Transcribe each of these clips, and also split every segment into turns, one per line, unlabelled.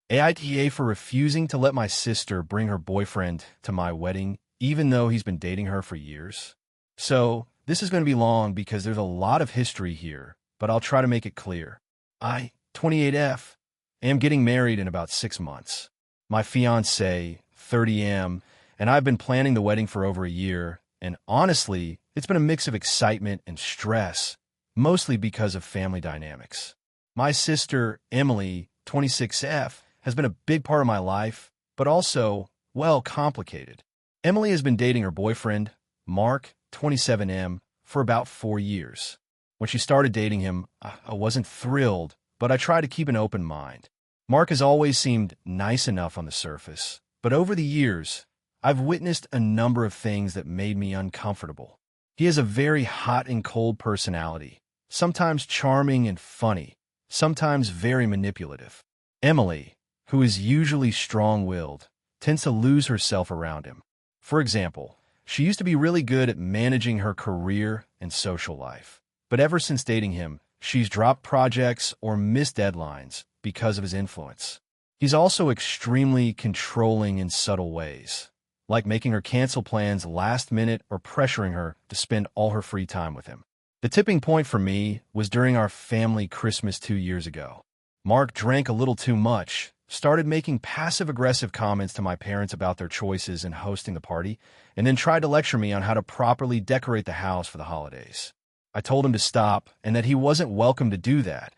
AITA for refusing to let my sister bring her boyfriend to my wedding, even though he's been dating her for years. So, this is going to be long because there's a lot of history here, but I'll try to make it clear. I, 28F, am getting married in about 6 months. My fiancé, 30M, and I've been planning the wedding for over a year, and honestly, it's been a mix of excitement and stress, mostly because of family dynamics. My sister, Emily, 26F, has been a big part of my life, but also, well, complicated. Emily has been dating her boyfriend, Mark, 27M, for about 4 years. When she started dating him, I wasn't thrilled, but I tried to keep an open mind. Mark has always seemed nice enough on the surface, but over the years, I've witnessed a number of things that made me uncomfortable. He has a very hot and cold personality, sometimes charming and funny, sometimes very manipulative. Emily, who is usually strong-willed, tends to lose herself around him. For example, she used to be really good at managing her career and social life. But ever since dating him, she's dropped projects or missed deadlines because of his influence. He's also extremely controlling in subtle ways, like making her cancel plans last minute or pressuring her to spend all her free time with him. The tipping point for me was during our family Christmas 2 years ago. Mark drank a little too much, started making passive-aggressive comments to my parents about their choices in hosting the party, and then tried to lecture me on how to properly decorate the house for the holidays. I told him to stop and that he wasn't welcome to do that,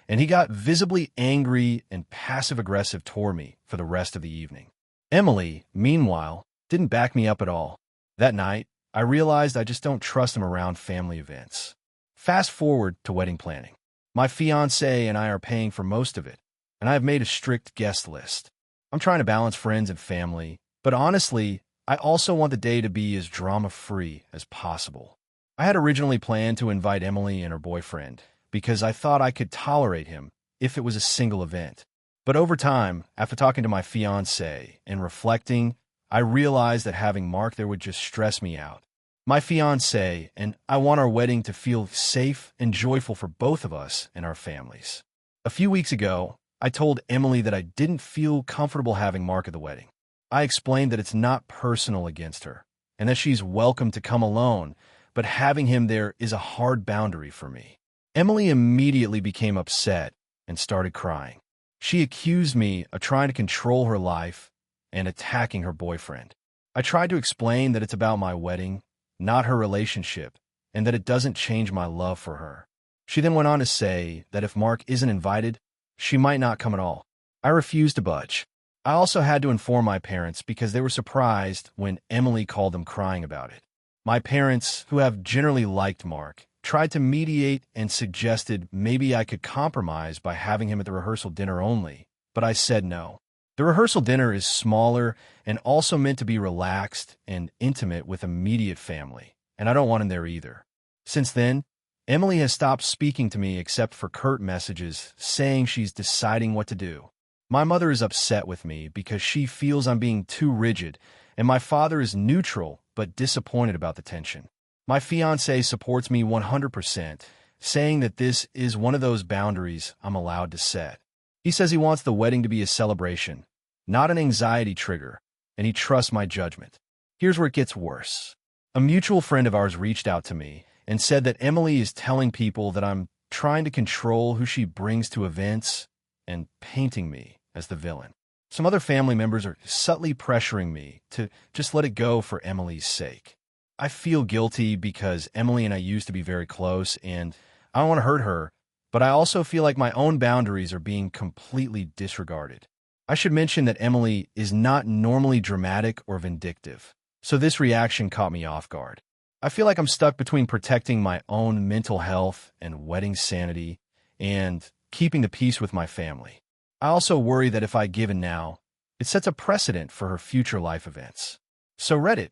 and he got visibly angry and passive-aggressive toward me for the rest of the evening. Emily, meanwhile, didn't back me up at all. That night, I realized I just don't trust him around family events. Fast forward to wedding planning. My fiancé and I are paying for most of it, and I have made a strict guest list. I'm trying to balance friends and family, but honestly, I also want the day to be as drama-free as possible. I had originally planned to invite Emily and her boyfriend because I thought I could tolerate him if it was a single event. But over time, after talking to my fiancé and reflecting, I realized that having Mark there would just stress me out. My fiancé and I want our wedding to feel safe and joyful for both of us and our families. A few weeks ago, I told Emily that I didn't feel comfortable having Mark at the wedding. I explained that it's not personal against her, and that she's welcome to come alone, but having him there is a hard boundary for me. Emily immediately became upset and started crying. She accused me of trying to control her life and attacking her boyfriend. I tried to explain that it's about my wedding, not her relationship, and that it doesn't change my love for her. She then went on to say that if Mark isn't invited, she might not come at all. I refused to budge. I also had to inform my parents because they were surprised when Emily called them crying about it. My parents, who have generally liked Mark, tried to mediate and suggested maybe I could compromise by having him at the rehearsal dinner only, but I said no. The rehearsal dinner is smaller and also meant to be relaxed and intimate with immediate family, and I don't want him there either. Since then, Emily has stopped speaking to me except for curt messages saying she's deciding what to do. My mother is upset with me because she feels I'm being too rigid, and my father is neutral but disappointed about the tension. My fiancé supports me 100%, saying that this is one of those boundaries I'm allowed to set. He says he wants the wedding to be a celebration, not an anxiety trigger, and he trusts my judgment. Here's where it gets worse. A mutual friend of ours reached out to me and said that Emily is telling people that I'm trying to control who she brings to events and painting me as the villain. Some other family members are subtly pressuring me to just let it go for Emily's sake. I feel guilty because Emily and I used to be very close, and I don't want to hurt her, but I also feel like my own boundaries are being completely disregarded. I should mention that Emily is not normally dramatic or vindictive, so this reaction caught me off guard. I feel like I'm stuck between protecting my own mental health and wedding sanity and keeping the peace with my family. I also worry that if I give in now, it sets a precedent for her future life events. So Reddit,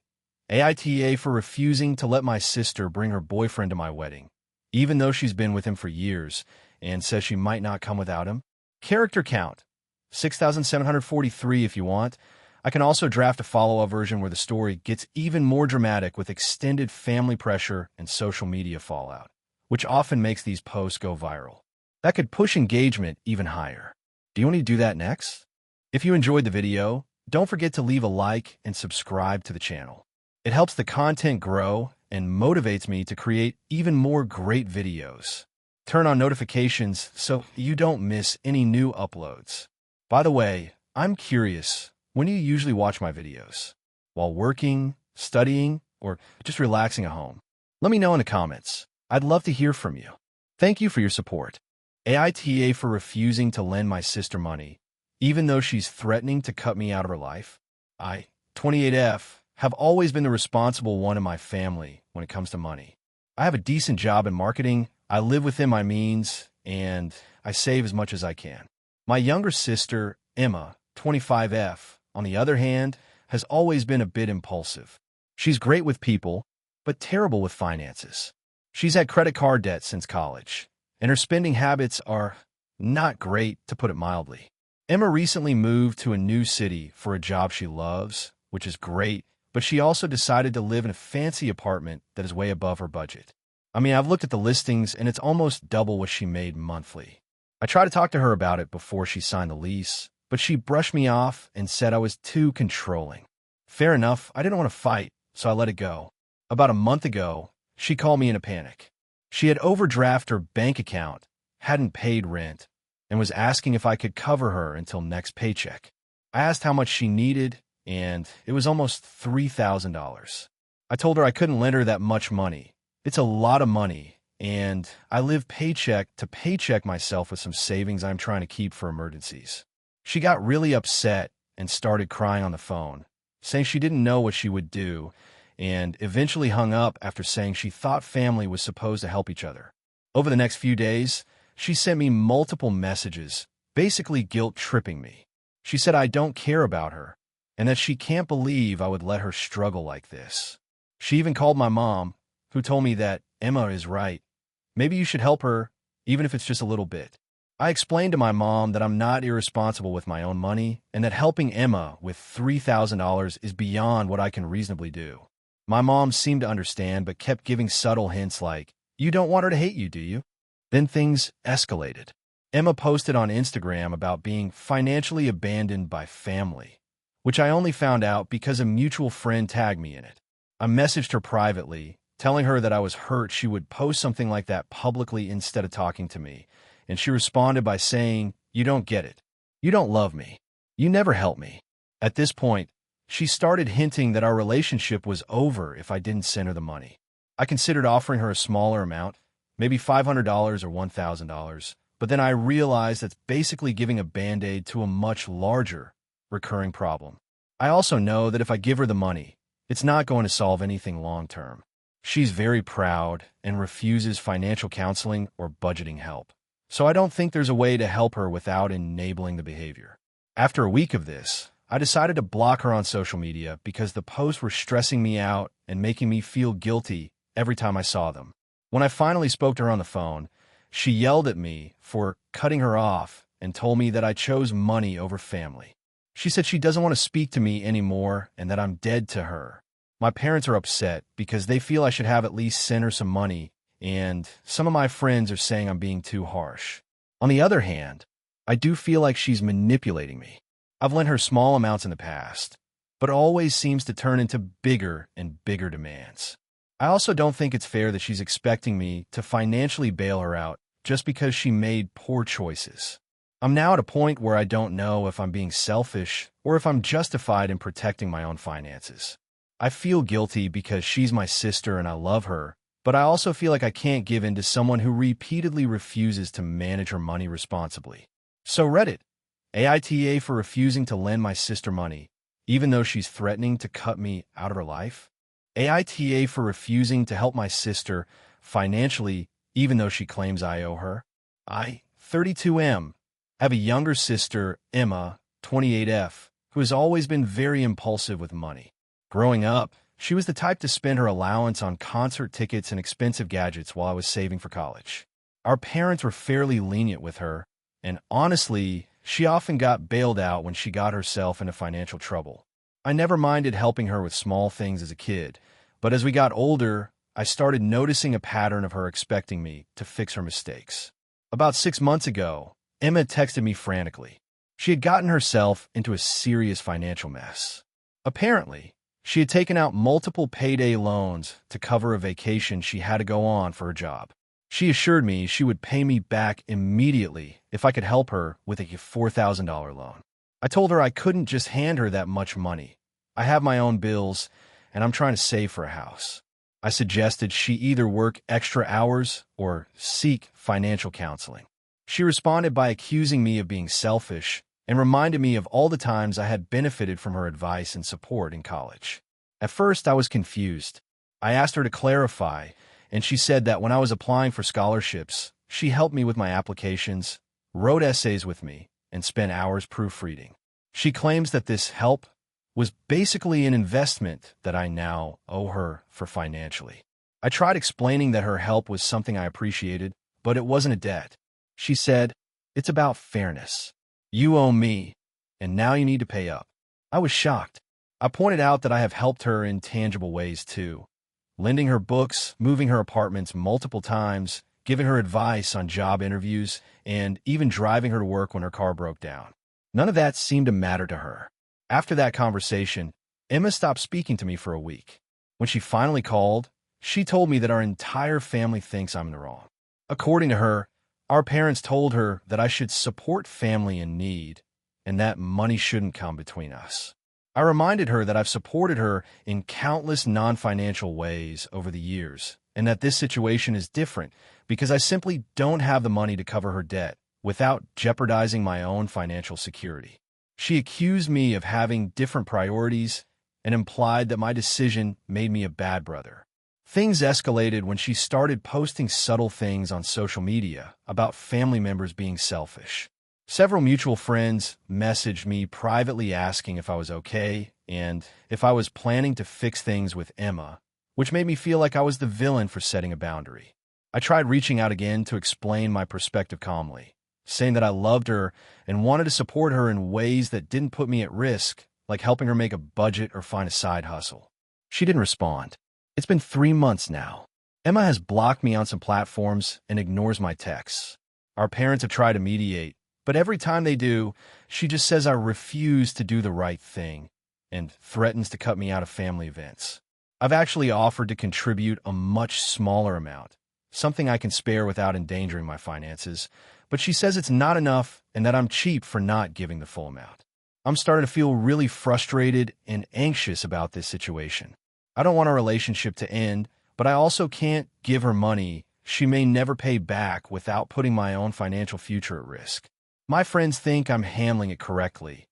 AITA for refusing to let my sister bring her boyfriend to my wedding, even though she's been with him for years and says she might not come without him. Character count, 6,743 if you want. I can also draft a follow-up version where the story gets even more dramatic with extended family pressure and social media fallout, which often makes these posts go viral. That could push engagement even higher. Do you want to do that next? If you enjoyed the video, don't forget to leave a like and subscribe to the channel. It helps the content grow and motivates me to create even more great videos. Turn on notifications so you don't miss any new uploads. By the way, I'm curious, when do you usually watch my videos? While working, studying, or just relaxing at home? Let me know in the comments. I'd love to hear from you. Thank you for your support. AITA for refusing to lend my sister money, even though she's threatening to cut me out of her life. I, 28F, have always been the responsible one in my family when it comes to money. I have a decent job in marketing, I live within my means, and I save as much as I can. My younger sister, Emma, 25F, on the other hand, has always been a bit impulsive. She's great with people, but terrible with finances. She's had credit card debt since college, and her spending habits are not great, to put it mildly. Emma recently moved to a new city for a job she loves, which is great, but she also decided to live in a fancy apartment that is way above her budget. I mean, I've looked at the listings, and it's almost double what she made monthly. I tried to talk to her about it before she signed the lease, but she brushed me off and said I was too controlling. Fair enough, I didn't want to fight, so I let it go. About a month ago, she called me in a panic. She had overdrafted her bank account, hadn't paid rent, and was asking if I could cover her until next paycheck. I asked how much she needed, and it was almost $3,000. I told her I couldn't lend her that much money. It's a lot of money, and I live paycheck to paycheck myself with some savings I'm trying to keep for emergencies. She got really upset and started crying on the phone, saying she didn't know what she would do, and eventually hung up after saying she thought family was supposed to help each other. Over the next few days, she sent me multiple messages, basically guilt-tripping me. She said I don't care about her, and that she can't believe I would let her struggle like this. She even called my mom, who told me that Emma is right. Maybe you should help her, even if it's just a little bit. I explained to my mom that I'm not irresponsible with my own money, and that helping Emma with $3,000 is beyond what I can reasonably do. My mom seemed to understand, but kept giving subtle hints like, "You don't want her to hate you, do you?" Then things escalated. Emma posted on Instagram about being financially abandoned by family, which I only found out because a mutual friend tagged me in it. I messaged her privately, telling her that I was hurt she would post something like that publicly instead of talking to me, and she responded by saying, "You don't get it. You don't love me. You never help me." At this point, she started hinting that our relationship was over if I didn't send her the money. I considered offering her a smaller amount, maybe $500 or $1,000, but then I realized that's basically giving a Band-Aid to a much larger, recurring problem. I also know that if I give her the money, it's not going to solve anything long-term. She's very proud and refuses financial counseling or budgeting help. So I don't think there's a way to help her without enabling the behavior. After a week of this, I decided to block her on social media because the posts were stressing me out and making me feel guilty every time I saw them. When I finally spoke to her on the phone, she yelled at me for cutting her off and told me that I chose money over family. She said she doesn't want to speak to me anymore and that I'm dead to her. My parents are upset because they feel I should have at least sent her some money, and some of my friends are saying I'm being too harsh. On the other hand, I do feel like she's manipulating me. I've lent her small amounts in the past, but it always seems to turn into bigger and bigger demands. I also don't think it's fair that she's expecting me to financially bail her out just because she made poor choices. I'm now at a point where I don't know if I'm being selfish or if I'm justified in protecting my own finances. I feel guilty because she's my sister and I love her, but I also feel like I can't give in to someone who repeatedly refuses to manage her money responsibly. So Reddit, AITA for refusing to lend my sister money, even though she's threatening to cut me out of her life? AITA for refusing to help my sister financially, even though she claims I owe her? I, 32M, have a younger sister, Emma, 28F, who has always been very impulsive with money. Growing up, she was the type to spend her allowance on concert tickets and expensive gadgets while I was saving for college. Our parents were fairly lenient with her, and honestly, she often got bailed out when she got herself into financial trouble. I never minded helping her with small things as a kid, but as we got older, I started noticing a pattern of her expecting me to fix her mistakes. About 6 months ago, Emma texted me frantically. She had gotten herself into a serious financial mess. Apparently, she had taken out multiple payday loans to cover a vacation she had to go on for her job. She assured me she would pay me back immediately if I could help her with a $4,000 loan. I told her I couldn't just hand her that much money. I have my own bills, and I'm trying to save for a house. I suggested she either work extra hours or seek financial counseling. She responded by accusing me of being selfish and reminded me of all the times I had benefited from her advice and support in college. At first, I was confused. I asked her to clarify, and she said that when I was applying for scholarships, she helped me with my applications, wrote essays with me, and spent hours proofreading. She claims that this help was basically an investment that I now owe her for financially. I tried explaining that her help was something I appreciated, but it wasn't a debt. She said, "It's about fairness. You owe me, and now you need to pay up." I was shocked. I pointed out that I have helped her in tangible ways too, lending her books, moving her apartments multiple times, giving her advice on job interviews, and even driving her to work when her car broke down. None of that seemed to matter to her. After that conversation, Emma stopped speaking to me for a week. When she finally called, she told me that our entire family thinks I'm in the wrong. According to her, our parents told her that I should support family in need and that money shouldn't come between us. I reminded her that I've supported her in countless non-financial ways over the years and that this situation is different because I simply don't have the money to cover her debt without jeopardizing my own financial security. She accused me of having different priorities and implied that my decision made me a bad brother. Things escalated when she started posting subtle things on social media about family members being selfish. Several mutual friends messaged me privately asking if I was okay and if I was planning to fix things with Emma, which made me feel like I was the villain for setting a boundary. I tried reaching out again to explain my perspective calmly, saying that I loved her and wanted to support her in ways that didn't put me at risk, like helping her make a budget or find a side hustle. She didn't respond. It's been 3 months now. Emma has blocked me on some platforms and ignores my texts. Our parents have tried to mediate, but every time they do, she just says I refuse to do the right thing and threatens to cut me out of family events. I've actually offered to contribute a much smaller amount, something I can spare without endangering my finances, but she says it's not enough and that I'm cheap for not giving the full amount. I'm starting to feel really frustrated and anxious about this situation. I don't want our relationship to end, but I also can't give her money she may never pay back without putting my own financial future at risk. My friends think I'm handling it correctly,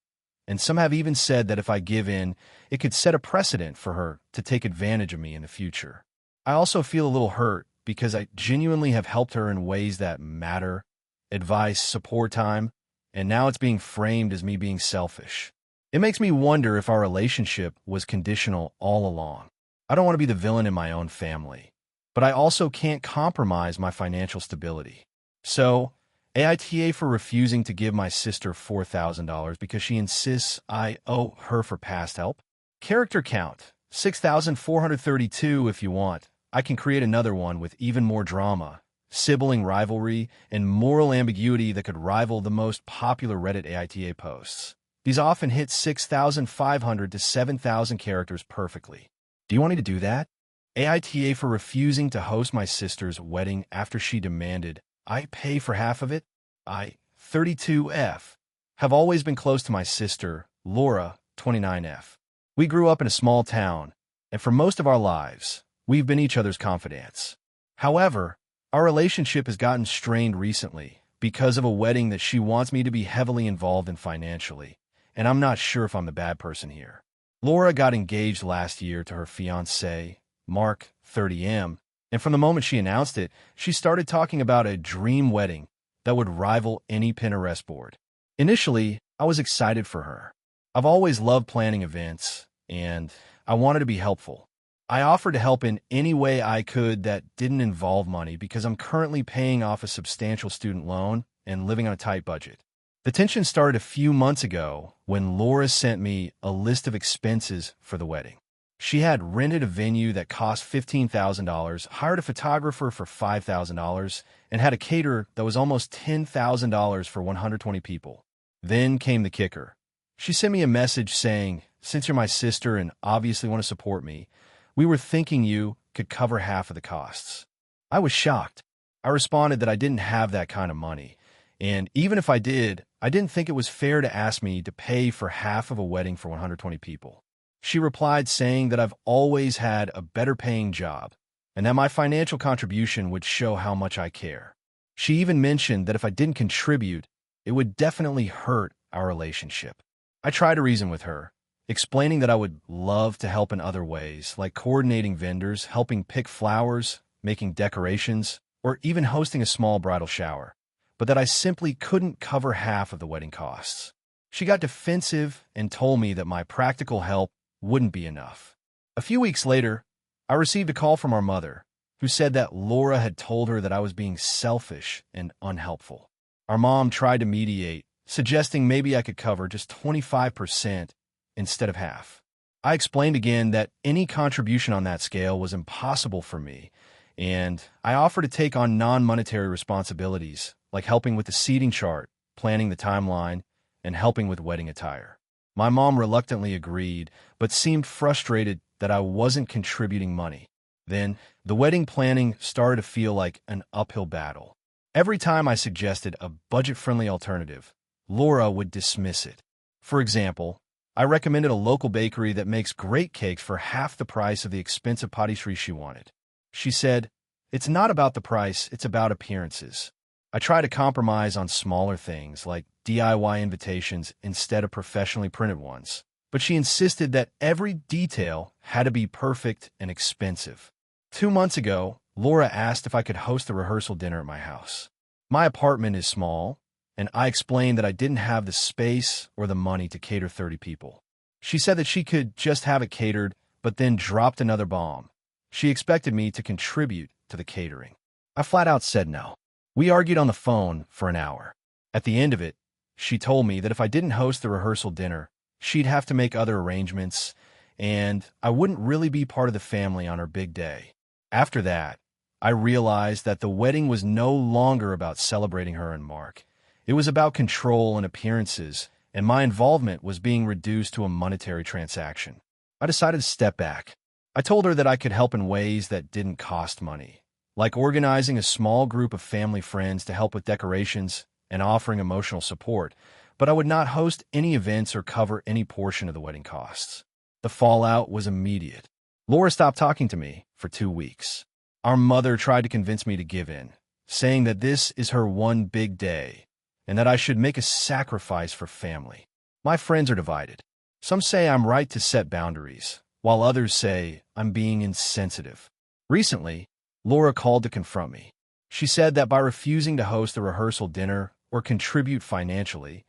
and some have even said that if I give in, it could set a precedent for her to take advantage of me in the future. I also feel a little hurt because I genuinely have helped her in ways that matter, advice, support time, and now it's being framed as me being selfish. It makes me wonder if our relationship was conditional all along. I don't want to be the villain in my own family, but I also can't compromise my financial stability. So, AITA for refusing to give my sister $4,000 because she insists I owe her for past help. Character count, 6,432 if you want. I can create another one with even more drama, sibling rivalry, and moral ambiguity that could rival the most popular Reddit AITA posts. These often hit 6,500 to 7,000 characters perfectly. Do you want me to do that? AITA for refusing to host my sister's wedding after she demanded I pay for half of it? I, 32F, have always been close to my sister, Laura, 29F. We grew up in a small town, and for most of our lives, we've been each other's confidants. However, our relationship has gotten strained recently because of a wedding that she wants me to be heavily involved in financially, and I'm not sure if I'm the bad person here. Laura got engaged last year to her fiancé, Mark, 30M, and from the moment she announced it, she started talking about a dream wedding that would rival any Pinterest board. Initially, I was excited for her. I've always loved planning events, and I wanted to be helpful. I offered to help in any way I could that didn't involve money because I'm currently paying off a substantial student loan and living on a tight budget. The tension started a few months ago when Laura sent me a list of expenses for the wedding. She had rented a venue that cost $15,000, hired a photographer for $5,000, and had a caterer that was almost $10,000 for 120 people. Then came the kicker. She sent me a message saying, "Since you're my sister and obviously want to support me, we were thinking you could cover half of the costs." I was shocked. I responded that I didn't have that kind of money, and even if I did, I didn't think it was fair to ask me to pay for half of a wedding for 120 people. She replied saying that I've always had a better paying job, and that my financial contribution would show how much I care. She even mentioned that if I didn't contribute, it would definitely hurt our relationship. I tried to reason with her, explaining that I would love to help in other ways, like coordinating vendors, helping pick flowers, making decorations, or even hosting a small bridal shower, but that I simply couldn't cover half of the wedding costs. She got defensive and told me that my practical help wouldn't be enough. A few weeks later, I received a call from our mother, who said that Laura had told her that I was being selfish and unhelpful. Our mom tried to mediate, suggesting maybe I could cover just 25% instead of half. I explained again that any contribution on that scale was impossible for me, and I offered to take on non-monetary responsibilities, like helping with the seating chart, planning the timeline, and helping with wedding attire. My mom reluctantly agreed, but seemed frustrated that I wasn't contributing money. Then, the wedding planning started to feel like an uphill battle. Every time I suggested a budget-friendly alternative, Laura would dismiss it. For example, I recommended a local bakery that makes great cakes for half the price of the expensive pâtisserie she wanted. She said, "It's not about the price, it's about appearances." I try to compromise on smaller things like DIY invitations instead of professionally printed ones, but she insisted that every detail had to be perfect and expensive. 2 months ago, Laura asked if I could host a rehearsal dinner at my house. My apartment is small, and I explained that I didn't have the space or the money to cater 30 people. She said that she could just have it catered, but then dropped another bomb. She expected me to contribute to the catering. I flat out said no. We argued on the phone for an hour. At the end of it, she told me that if I didn't host the rehearsal dinner, she'd have to make other arrangements, and I wouldn't really be part of the family on her big day. After that, I realized that the wedding was no longer about celebrating her and Mark. It was about control and appearances, and my involvement was being reduced to a monetary transaction. I decided to step back. I told her that I could help in ways that didn't cost money, like organizing a small group of family friends to help with decorations and offering emotional support, but I would not host any events or cover any portion of the wedding costs. The fallout was immediate. Laura stopped talking to me for 2 weeks. Our mother tried to convince me to give in, saying that this is her one big day and that I should make a sacrifice for family. My friends are divided. Some say I'm right to set boundaries, while others say I'm being insensitive. Recently, Laura called to confront me. She said that by refusing to host a rehearsal dinner or contribute financially,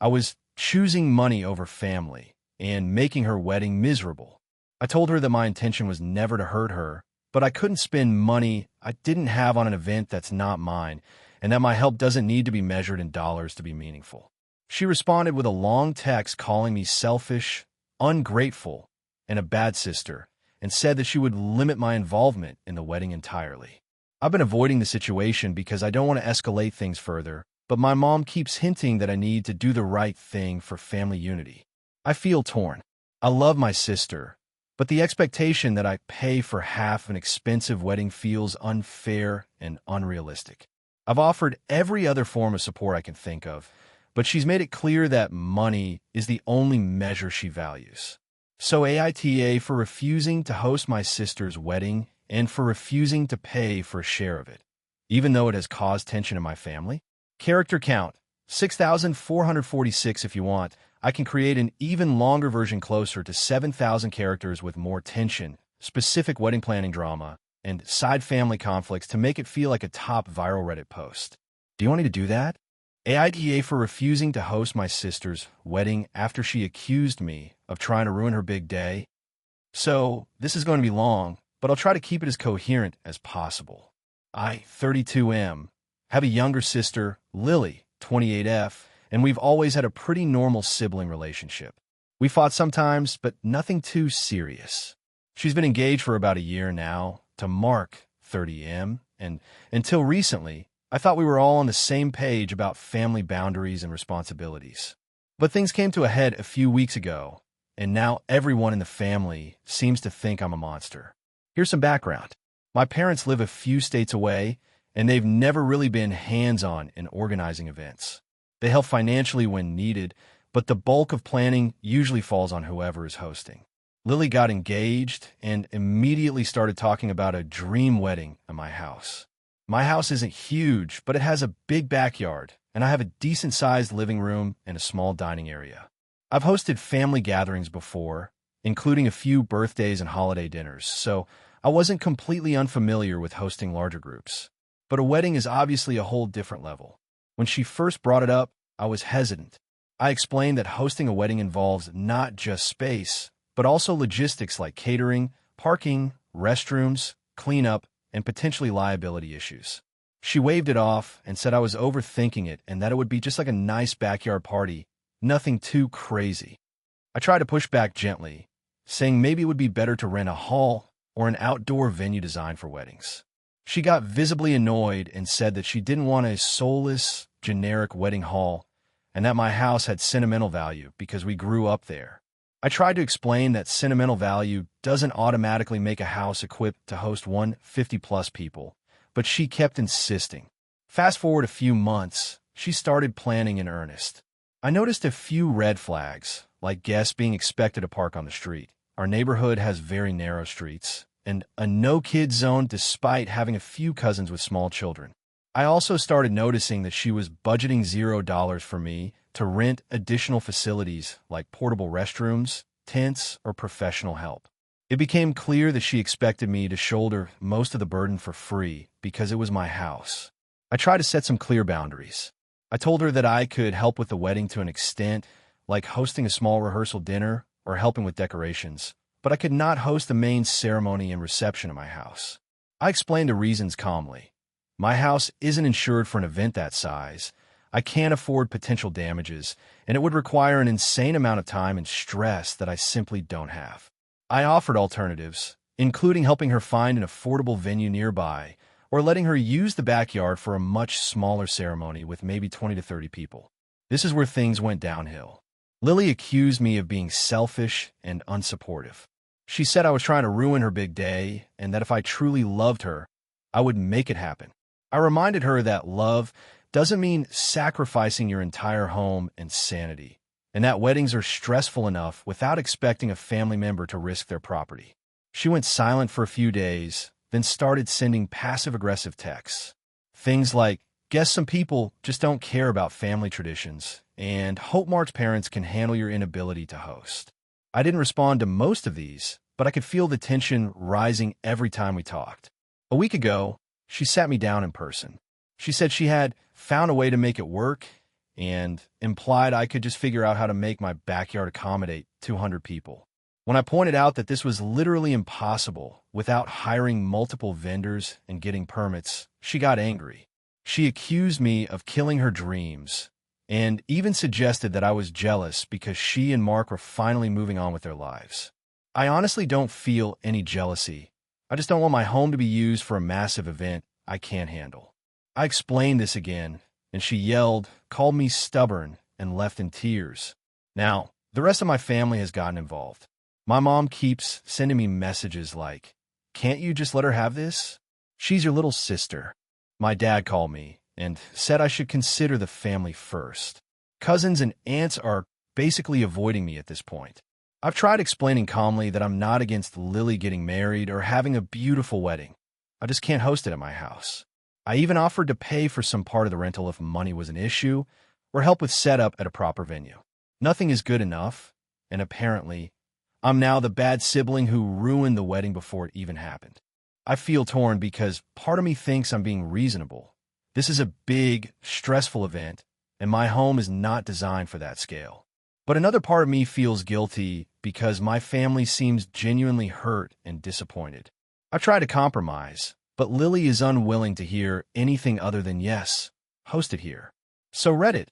I was choosing money over family and making her wedding miserable. I told her that my intention was never to hurt her, but I couldn't spend money I didn't have on an event that's not mine, and that my help doesn't need to be measured in dollars to be meaningful. She responded with a long text calling me selfish, ungrateful, and a bad sister, and said that she would limit my involvement in the wedding entirely. I've been avoiding the situation because I don't want to escalate things further, but my mom keeps hinting that I need to do the right thing for family unity. I feel torn. I love my sister, but the expectation that I pay for half an expensive wedding feels unfair and unrealistic. I've offered every other form of support I can think of, but she's made it clear that money is the only measure she values. So AITA for refusing to host my sister's wedding and for refusing to pay for a share of it, even though it has caused tension in my family. Character count, 6,446 if you want. I can create an even longer version closer to 7,000 characters with more tension, specific wedding planning drama, and side family conflicts to make it feel like a top viral Reddit post. Do you want me to do that? AITA for refusing to host my sister's wedding after she accused me of trying to ruin her big day. So, this is going to be long, but I'll try to keep it as coherent as possible. I, 32M, have a younger sister, Lily, 28F, and we've always had a pretty normal sibling relationship. We fought sometimes, but nothing too serious. She's been engaged for about a year now to Mark, 30M, and until recently, I thought we were all on the same page about family boundaries and responsibilities. But things came to a head a few weeks ago, and now everyone in the family seems to think I'm a monster. Here's some background. My parents live a few states away, and they've never really been hands-on in organizing events. They help financially when needed, but the bulk of planning usually falls on whoever is hosting. Lily got engaged and immediately started talking about a dream wedding at my house. My house isn't huge, but it has a big backyard, and I have a decent-sized living room and a small dining area. I've hosted family gatherings before, including a few birthdays and holiday dinners, so I wasn't completely unfamiliar with hosting larger groups. But a wedding is obviously a whole different level. When she first brought it up, I was hesitant. I explained that hosting a wedding involves not just space, but also logistics like catering, parking, restrooms, cleanup, and potentially liability issues. She waved it off and said I was overthinking it and that it would be just like a nice backyard party, nothing too crazy. I tried to push back gently, saying maybe it would be better to rent a hall or an outdoor venue designed for weddings. She got visibly annoyed and said that she didn't want a soulless, generic wedding hall and that my house had sentimental value because we grew up there. I tried to explain that sentimental value doesn't automatically make a house equipped to host 150-plus people, but she kept insisting. Fast forward a few months, she started planning in earnest. I noticed a few red flags, like guests being expected to park on the street. Our neighborhood has very narrow streets, and a no-kid zone despite having a few cousins with small children. I also started noticing that she was budgeting $0 for me to rent additional facilities like portable restrooms, tents, or professional help. It became clear that she expected me to shoulder most of the burden for free because it was my house. I tried to set some clear boundaries. I told her that I could help with the wedding to an extent, like hosting a small rehearsal dinner or helping with decorations, but I could not host the main ceremony and reception at my house. I explained the reasons calmly. My house isn't insured for an event that size. I can't afford potential damages, and it would require an insane amount of time and stress that I simply don't have. I offered alternatives, including helping her find an affordable venue nearby, or letting her use the backyard for a much smaller ceremony with maybe 20 to 30 people. This is where things went downhill. Lily accused me of being selfish and unsupportive. She said I was trying to ruin her big day, and that if I truly loved her, I would make it happen. I reminded her that love doesn't mean sacrificing your entire home and sanity, and that weddings are stressful enough without expecting a family member to risk their property. She went silent for a few days, then started sending passive-aggressive texts. Things like, guess some people just don't care about family traditions, and hope Mark's parents can handle your inability to host. I didn't respond to most of these, but I could feel the tension rising every time we talked. A week ago, she sat me down in person. She said she had found a way to make it work and implied I could just figure out how to make my backyard accommodate 200 people. When I pointed out that this was literally impossible without hiring multiple vendors and getting permits, she got angry. She accused me of killing her dreams and even suggested that I was jealous because she and Mark were finally moving on with their lives. I honestly don't feel any jealousy. I just don't want my home to be used for a massive event I can't handle. I explained this again, and she yelled, called me stubborn, and left in tears. Now, the rest of my family has gotten involved. My mom keeps sending me messages like, can't you just let her have this? She's your little sister. My dad called me and said I should consider the family first. Cousins and aunts are basically avoiding me at this point. I've tried explaining calmly that I'm not against Lily getting married or having a beautiful wedding. I just can't host it at my house. I even offered to pay for some part of the rental if money was an issue, or help with setup at a proper venue. Nothing is good enough, and apparently, I'm now the bad sibling who ruined the wedding before it even happened. I feel torn because part of me thinks I'm being reasonable. This is a big, stressful event, and my home is not designed for that scale. But another part of me feels guilty because my family seems genuinely hurt and disappointed. I've tried to compromise, but Lily is unwilling to hear anything other than yes, host it here. So Reddit,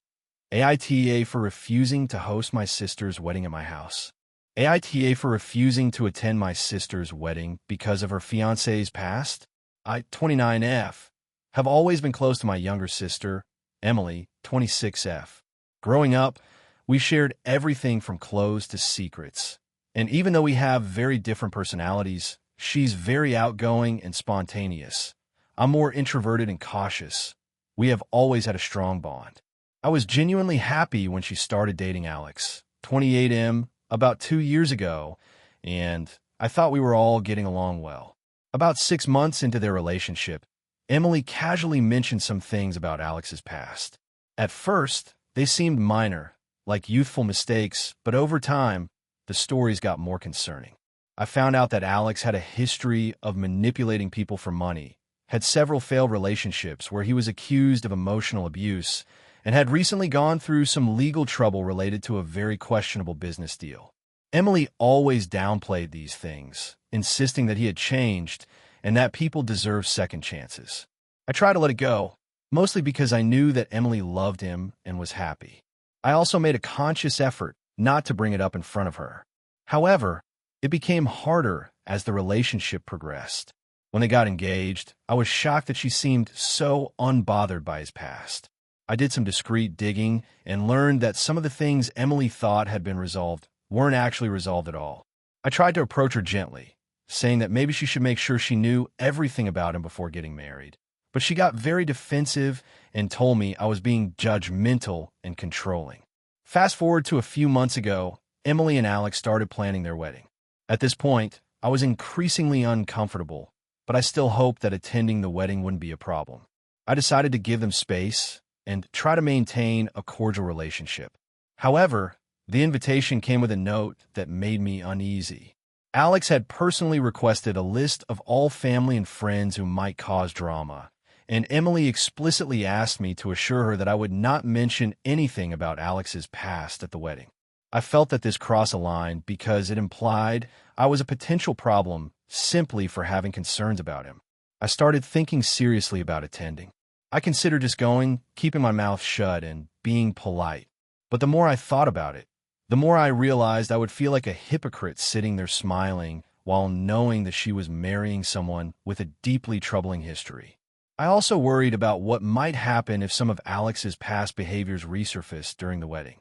AITA for refusing to host my sister's wedding at my house. AITA for refusing to attend my sister's wedding because of her fiancé's past. I-29F. have always been close to my younger sister, Emily, 26F. Growing up, we shared everything from clothes to secrets. And even though we have very different personalities, she's very outgoing and spontaneous. I'm more introverted and cautious. We have always had a strong bond. I was genuinely happy when she started dating Alex, 28M, about 2 years ago, and I thought we were all getting along well. About 6 months into their relationship, Emily casually mentioned some things about Alex's past. At first, they seemed minor, like youthful mistakes, but over time, the stories got more concerning. I found out that Alex had a history of manipulating people for money, had several failed relationships where he was accused of emotional abuse, and had recently gone through some legal trouble related to a very questionable business deal. Emily always downplayed these things, insisting that he had changed and that people deserve second chances. I tried to let it go, mostly because I knew that Emily loved him and was happy. I also made a conscious effort not to bring it up in front of her. However, it became harder as the relationship progressed. When they got engaged, I was shocked that she seemed so unbothered by his past. I did some discreet digging and learned that some of the things Emily thought had been resolved weren't actually resolved at all. I tried to approach her gently, saying that maybe she should make sure she knew everything about him before getting married. But she got very defensive and told me I was being judgmental and controlling. Fast forward to a few months ago, Emily and Alex started planning their wedding. At this point, I was increasingly uncomfortable, but I still hoped that attending the wedding wouldn't be a problem. I decided to give them space and try to maintain a cordial relationship. However, the invitation came with a note that made me uneasy. Alex had personally requested a list of all family and friends who might cause drama, and Emily explicitly asked me to assure her that I would not mention anything about Alex's past at the wedding. I felt that this crossed a line because it implied I was a potential problem simply for having concerns about him. I started thinking seriously about attending. I considered just going, keeping my mouth shut, and being polite. But the more I thought about it, the more I realized I would feel like a hypocrite sitting there smiling while knowing that she was marrying someone with a deeply troubling history. I also worried about what might happen if some of Alex's past behaviors resurfaced during the wedding.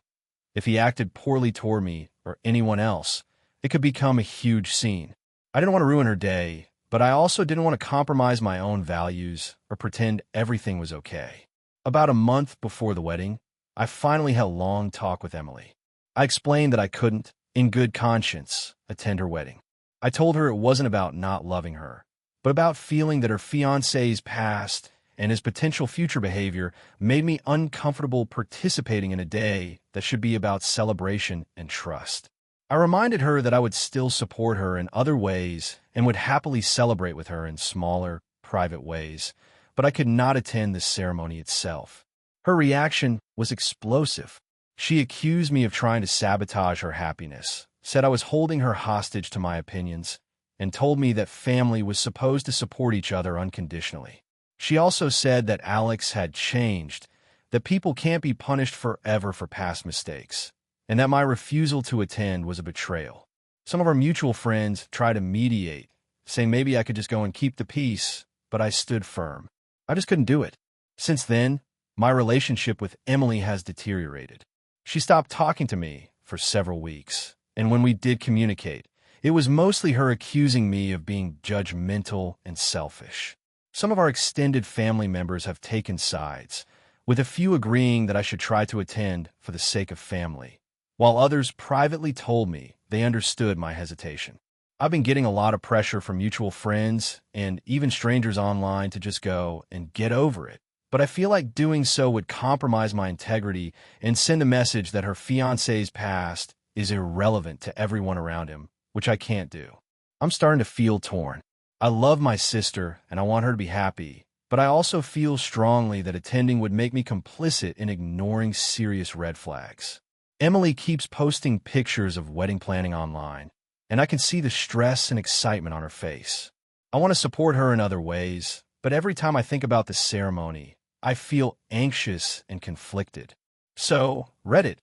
If he acted poorly toward me or anyone else, it could become a huge scene. I didn't want to ruin her day, but I also didn't want to compromise my own values or pretend everything was okay. About a month before the wedding, I finally had a long talk with Emily. I explained that I couldn't, in good conscience, attend her wedding. I told her it wasn't about not loving her, but about feeling that her fiancé's past and his potential future behavior made me uncomfortable participating in a day that should be about celebration and trust. I reminded her that I would still support her in other ways and would happily celebrate with her in smaller, private ways, but I could not attend the ceremony itself. Her reaction was explosive. She accused me of trying to sabotage her happiness, said I was holding her hostage to my opinions, and told me that family was supposed to support each other unconditionally. She also said that Alex had changed, that people can't be punished forever for past mistakes, and that my refusal to attend was a betrayal. Some of our mutual friends tried to mediate, saying maybe I could just go and keep the peace, but I stood firm. I just couldn't do it. Since then, my relationship with Emily has deteriorated. She stopped talking to me for several weeks, and when we did communicate, it was mostly her accusing me of being judgmental and selfish. Some of our extended family members have taken sides, with a few agreeing that I should try to attend for the sake of family, while others privately told me they understood my hesitation. I've been getting a lot of pressure from mutual friends and even strangers online to just go and get over it. But I feel like doing so would compromise my integrity and send a message that her fiancé's past is irrelevant to everyone around him, which I can't do. I'm starting to feel torn. I love my sister and I want her to be happy, but I also feel strongly that attending would make me complicit in ignoring serious red flags. Emily keeps posting pictures of wedding planning online, and I can see the stress and excitement on her face. I want to support her in other ways, but every time I think about the ceremony, I feel anxious and conflicted. So, Reddit,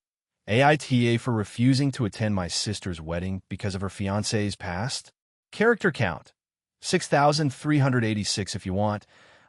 AITA for refusing to attend my sister's wedding because of her fiancé's past? Character count, 6,386 if you want.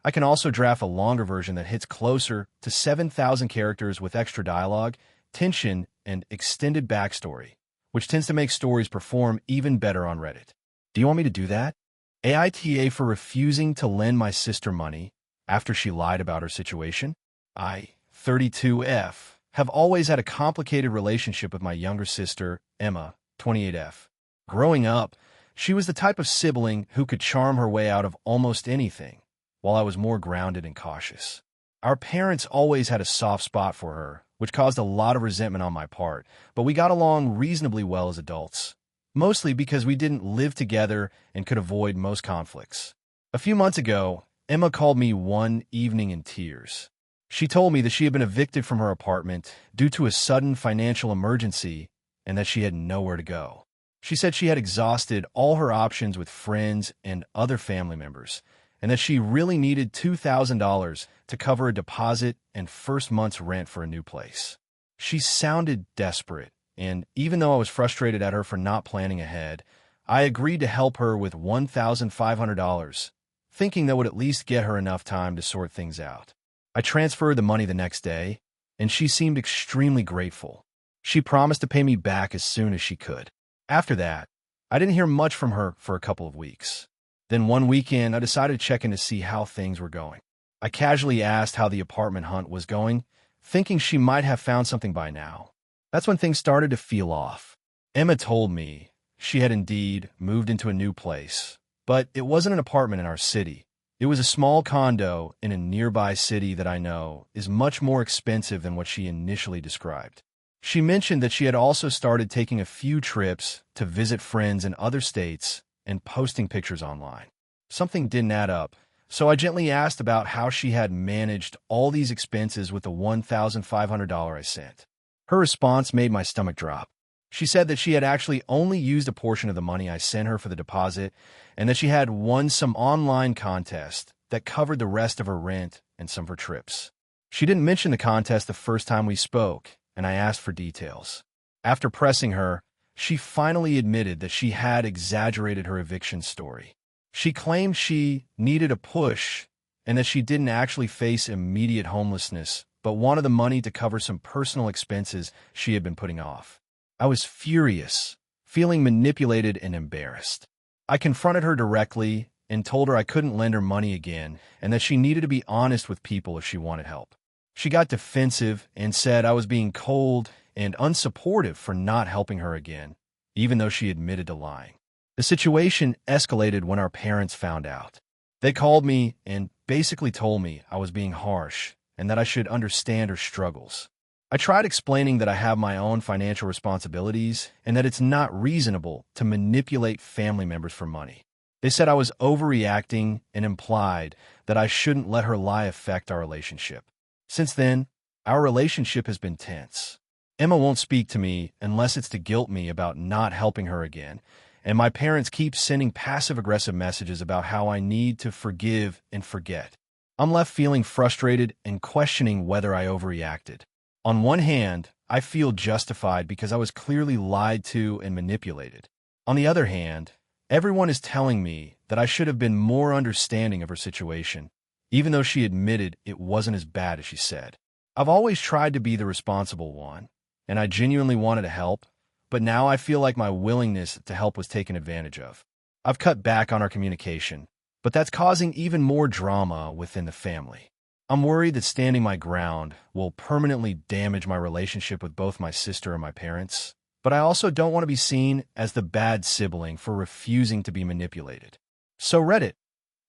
I can also draft a longer version that hits closer to 7,000 characters with extra dialogue, tension, and extended backstory, which tends to make stories perform even better on Reddit. Do you want me to do that? AITA for refusing to lend my sister money after she lied about her situation? I, 32F, have always had a complicated relationship with my younger sister, Emma, 28F. Growing up, she was the type of sibling who could charm her way out of almost anything, while I was more grounded and cautious. Our parents always had a soft spot for her, which caused a lot of resentment on my part, but we got along reasonably well as adults, mostly because we didn't live together and could avoid most conflicts. A few months ago, Emma called me one evening in tears. She told me that she had been evicted from her apartment due to a sudden financial emergency and that she had nowhere to go. She said she had exhausted all her options with friends and other family members, and that she really needed $2,000 to cover a deposit and first month's rent for a new place. She sounded desperate, and even though I was frustrated at her for not planning ahead, I agreed to help her with $1,500, thinking that would at least get her enough time to sort things out. I transferred the money the next day, and she seemed extremely grateful. She promised to pay me back as soon as she could. After that, I didn't hear much from her for a couple of weeks. Then one weekend, I decided to check in to see how things were going. I casually asked how the apartment hunt was going, thinking she might have found something by now. That's when things started to feel off. Emma told me she had indeed moved into a new place, but it wasn't an apartment in our city. It was a small condo in a nearby city that I know is much more expensive than what she initially described. She mentioned that she had also started taking a few trips to visit friends in other states and posting pictures online. Something didn't add up, so I gently asked about how she had managed all these expenses with the $1,500 I sent. Her response made my stomach drop. She said that she had actually only used a portion of the money I sent her for the deposit and that she had won some online contest that covered the rest of her rent and some of her trips. She didn't mention the contest the first time we spoke, and I asked for details. After pressing her, she finally admitted that she had exaggerated her eviction story. She claimed she needed a push and that she didn't actually face immediate homelessness, but wanted the money to cover some personal expenses she had been putting off. I was furious, feeling manipulated and embarrassed. I confronted her directly and told her I couldn't lend her money again and that she needed to be honest with people if she wanted help. She got defensive and said I was being cold and unsupportive for not helping her again, even though she admitted to lying. The situation escalated when our parents found out. They called me and basically told me I was being harsh and that I should understand her struggles. I tried explaining that I have my own financial responsibilities and that it's not reasonable to manipulate family members for money. They said I was overreacting and implied that I shouldn't let her lie affect our relationship. Since then, our relationship has been tense. Emma won't speak to me unless it's to guilt me about not helping her again, and my parents keep sending passive-aggressive messages about how I need to forgive and forget. I'm left feeling frustrated and questioning whether I overreacted. On one hand, I feel justified because I was clearly lied to and manipulated. On the other hand, everyone is telling me that I should have been more understanding of her situation, even though she admitted it wasn't as bad as she said. I've always tried to be the responsible one, and I genuinely wanted to help, but now I feel like my willingness to help was taken advantage of. I've cut back on our communication, but that's causing even more drama within the family. I'm worried that standing my ground will permanently damage my relationship with both my sister and my parents, but I also don't want to be seen as the bad sibling for refusing to be manipulated. So Reddit,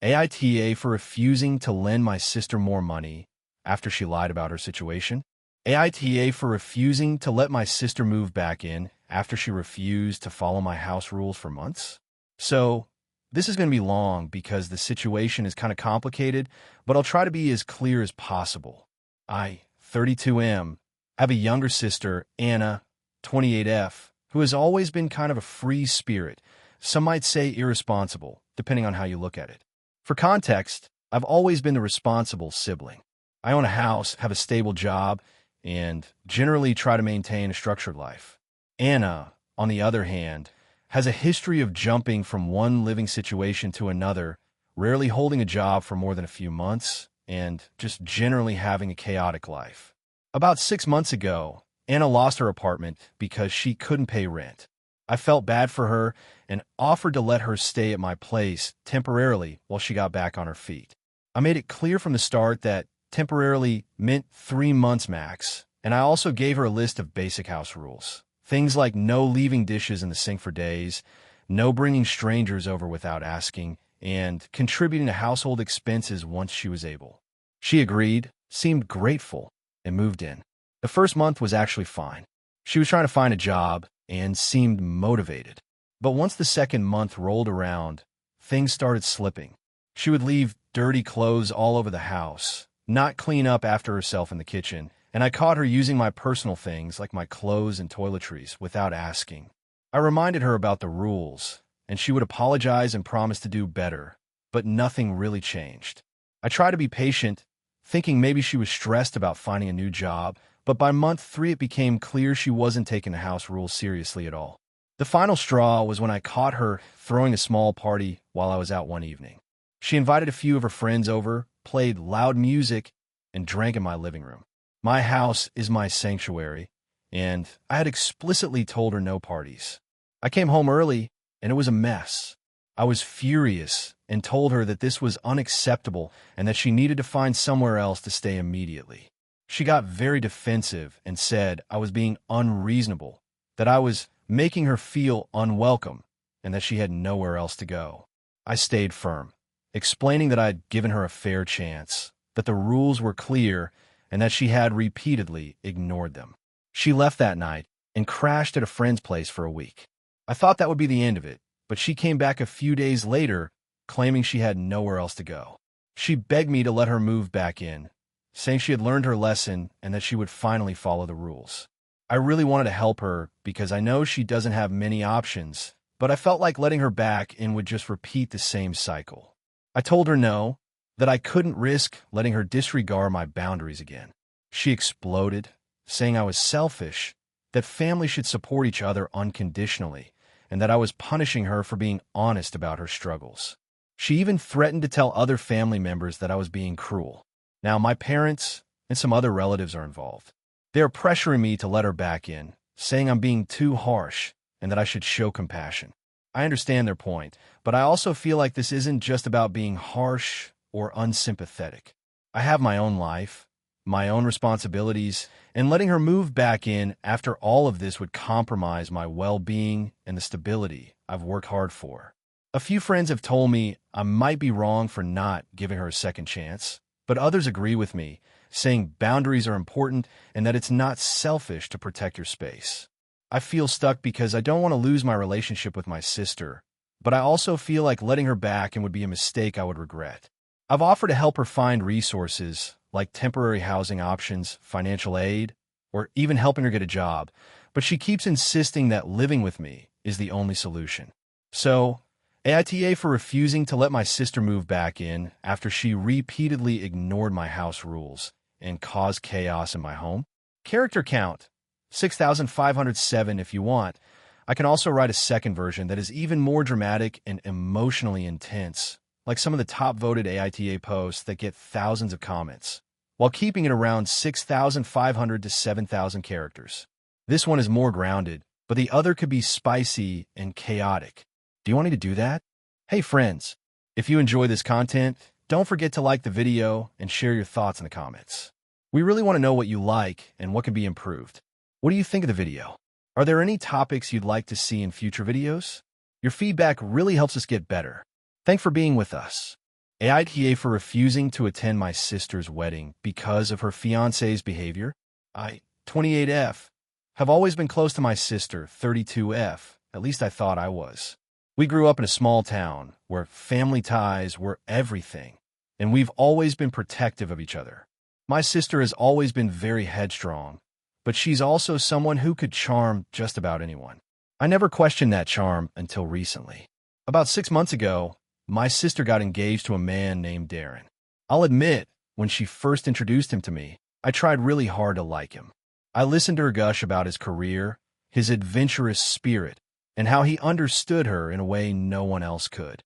AITA for refusing to lend my sister more money after she lied about her situation. AITA for refusing to let my sister move back in after she refused to follow my house rules for months. So this is going to be long because the situation is kind of complicated, but I'll try to be as clear as possible. I, 32M, have a younger sister, Anna, 28F, who has always been kind of a free spirit. Some might say irresponsible, depending on how you look at it. For context, I've always been the responsible sibling. I own a house, have a stable job, and generally try to maintain a structured life. Anna, on the other hand, has a history of jumping from one living situation to another rarely holding a job for more than a few months, and just generally having a chaotic life. About 6 months ago, Anna lost her apartment because she couldn't pay rent. I felt bad for her and offered to let her stay at my place temporarily while she got back on her feet. I made it clear from the start that temporarily meant 3 months max, and I also gave her a list of basic house rules. Things like no leaving dishes in the sink for days, no bringing strangers over without asking, and contributing to household expenses once she was able. She agreed, seemed grateful, and moved in. The first month was actually fine. She was trying to find a job and seemed motivated. But once the second month rolled around, things started slipping. She would leave dirty clothes all over the house, not clean up after herself in the kitchen, and I caught her using my personal things like my clothes and toiletries without asking. I reminded her about the rules, and she would apologize and promise to do better, but nothing really changed. I tried to be patient, thinking maybe she was stressed about finding a new job, but by month 3 it became clear she wasn't taking the house rules seriously at all. The final straw was when I caught her throwing a small party while I was out one evening. She invited a few of her friends over, played loud music, and drank in my living room. My house is my sanctuary, and I had explicitly told her no parties. I came home early, and it was a mess. I was furious and told her that this was unacceptable and that she needed to find somewhere else to stay immediately. She got very defensive and said I was being unreasonable, that I was making her feel unwelcome, and that she had nowhere else to go. I stayed firm, explaining that I had given her a fair chance, that the rules were clear, and that she had repeatedly ignored them. She left that night and crashed at a friend's place for a week. I thought that would be the end of it, but she came back a few days later, claiming she had nowhere else to go. She begged me to let her move back in, saying she had learned her lesson and that she would finally follow the rules. I really wanted to help her because I know she doesn't have many options, but I felt like letting her back in would just repeat the same cycle. I told her no, that I couldn't risk letting her disregard my boundaries again. She exploded, saying I was selfish, that families should support each other unconditionally, and that I was punishing her for being honest about her struggles. She even threatened to tell other family members that I was being cruel. Now, my parents and some other relatives are involved. They are pressuring me to let her back in, saying I'm being too harsh and that I should show compassion. I understand their point, but I also feel like this isn't just about being harsh or unsympathetic. I have my own life, my own responsibilities, and letting her move back in after all of this would compromise my well-being and the stability I've worked hard for. A few friends have told me I might be wrong for not giving her a second chance, but others agree with me, saying boundaries are important and that it's not selfish to protect your space. I feel stuck because I don't want to lose my relationship with my sister, but I also feel like letting her back in would be a mistake I would regret. I've offered to help her find resources like temporary housing options, financial aid, or even helping her get a job, but she keeps insisting that living with me is the only solution. So, AITA for refusing to let my sister move back in after she repeatedly ignored my house rules and caused chaos in my home. Character count, 6,507 if you want. I can also write a second version that is even more dramatic and emotionally intense, like some of the top-voted AITA posts that get thousands of comments, while keeping it around 6,500 to 7,000 characters. This one is more grounded, but the other could be spicy and chaotic. Do you want me to do that? Hey friends, if you enjoy this content, don't forget to like the video and share your thoughts in the comments. We really want to know what you like and what can be improved. What do you think of the video? Are there any topics you'd like to see in future videos? Your feedback really helps us get better. Thanks for being with us. AITA for refusing to attend my sister's wedding because of her fiancé's behavior. I, 28F, have always been close to my sister, 32F. At least I thought I was. We grew up in a small town where family ties were everything, and we've always been protective of each other. My sister has always been very headstrong, but she's also someone who could charm just about anyone. I never questioned that charm until recently. About 6 months ago, my sister got engaged to a man named Darren. I'll admit, when she first introduced him to me, I tried really hard to like him. I listened to her gush about his career, his adventurous spirit, and how he understood her in a way no one else could.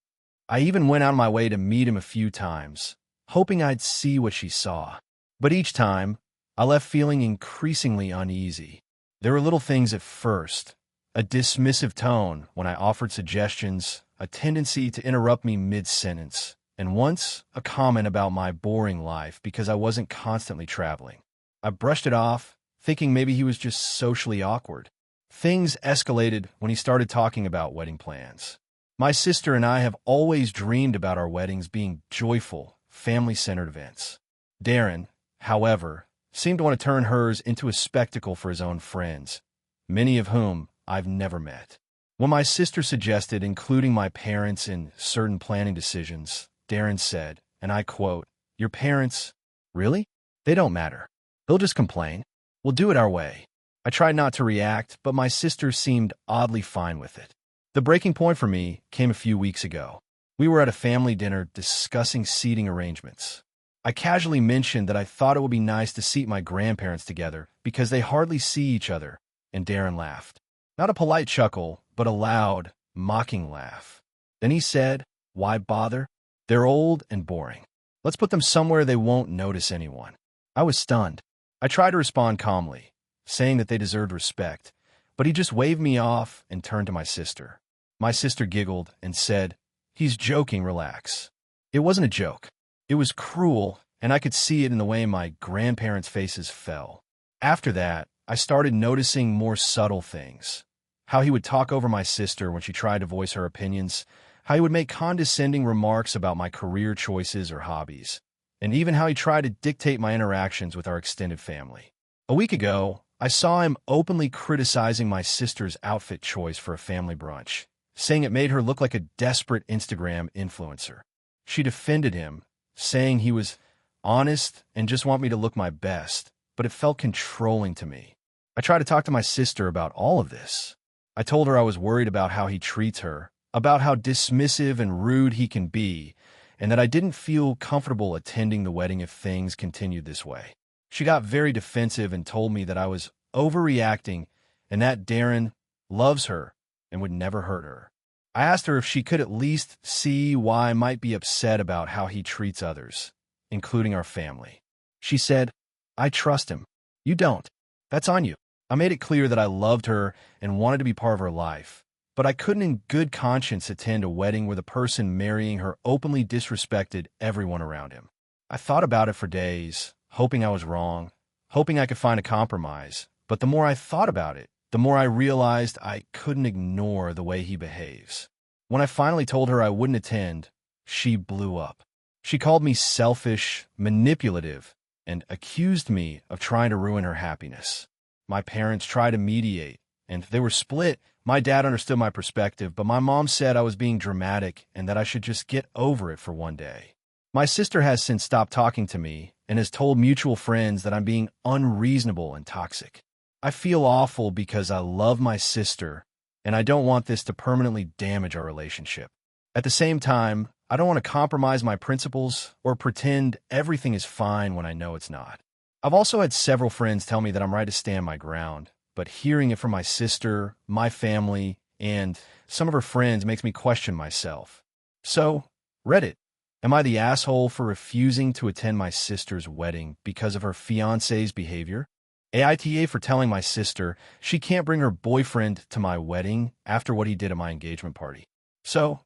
I even went out of my way to meet him a few times, hoping I'd see what she saw. But each time, I left feeling increasingly uneasy. There were little things at first, a dismissive tone when I offered suggestions, a tendency to interrupt me mid-sentence, and once a comment about my boring life because I wasn't constantly traveling. I brushed it off, thinking maybe he was just socially awkward. Things escalated when he started talking about wedding plans. My sister and I have always dreamed about our weddings being joyful, family-centered events. Darren, however, seemed to want to turn hers into a spectacle for his own friends, many of whom I've never met. When my sister suggested including my parents in certain planning decisions, Darren said, and I quote, "Your parents? Really? They don't matter. They'll just complain. We'll do it our way." I tried not to react, but my sister seemed oddly fine with it. The breaking point for me came a few weeks ago. We were at a family dinner discussing seating arrangements. I casually mentioned that I thought it would be nice to seat my grandparents together because they hardly see each other, and Darren laughed. Not a polite chuckle, but a loud, mocking laugh. Then he said, "Why bother? They're old and boring. Let's put them somewhere they won't notice anyone." I was stunned. I tried to respond calmly, saying that they deserved respect, but he just waved me off and turned to my sister. My sister giggled and said, "He's joking, relax." It wasn't a joke. It was cruel, and I could see it in the way my grandparents' faces fell. After that, I started noticing more subtle things. How he would talk over my sister when she tried to voice her opinions, how he would make condescending remarks about my career choices or hobbies, and even how he tried to dictate my interactions with our extended family. A week ago, I saw him openly criticizing my sister's outfit choice for a family brunch, saying it made her look like a desperate Instagram influencer. She defended him, saying he was honest and just want me to look my best, but it felt controlling to me. I tried to talk to my sister about all of this. I told her I was worried about how he treats her, about how dismissive and rude he can be, and that I didn't feel comfortable attending the wedding if things continued this way. She got very defensive and told me that I was overreacting and that Darren loves her and would never hurt her. I asked her if she could at least see why I might be upset about how he treats others, including our family. She said, "I trust him. You don't. That's on you." I made it clear that I loved her and wanted to be part of her life, but I couldn't in good conscience attend a wedding where the person marrying her openly disrespected everyone around him. I thought about it for days, hoping I was wrong, hoping I could find a compromise, but the more I thought about it, the more I realized I couldn't ignore the way he behaves. When I finally told her I wouldn't attend, she blew up. She called me selfish, manipulative, and accused me of trying to ruin her happiness. My parents tried to mediate, and they were split. My dad understood my perspective, but my mom said I was being dramatic and that I should just get over it for one day. My sister has since stopped talking to me and has told mutual friends that I'm being unreasonable and toxic. I feel awful because I love my sister, and I don't want this to permanently damage our relationship. At the same time, I don't want to compromise my principles or pretend everything is fine when I know it's not. I've also had several friends tell me that I'm right to stand my ground, but hearing it from my sister, my family, and some of her friends makes me question myself. So, Reddit, am I the asshole for refusing to attend my sister's wedding because of her fiancé's behavior? AITA for telling my sister she can't bring her boyfriend to my wedding after what he did at my engagement party. So,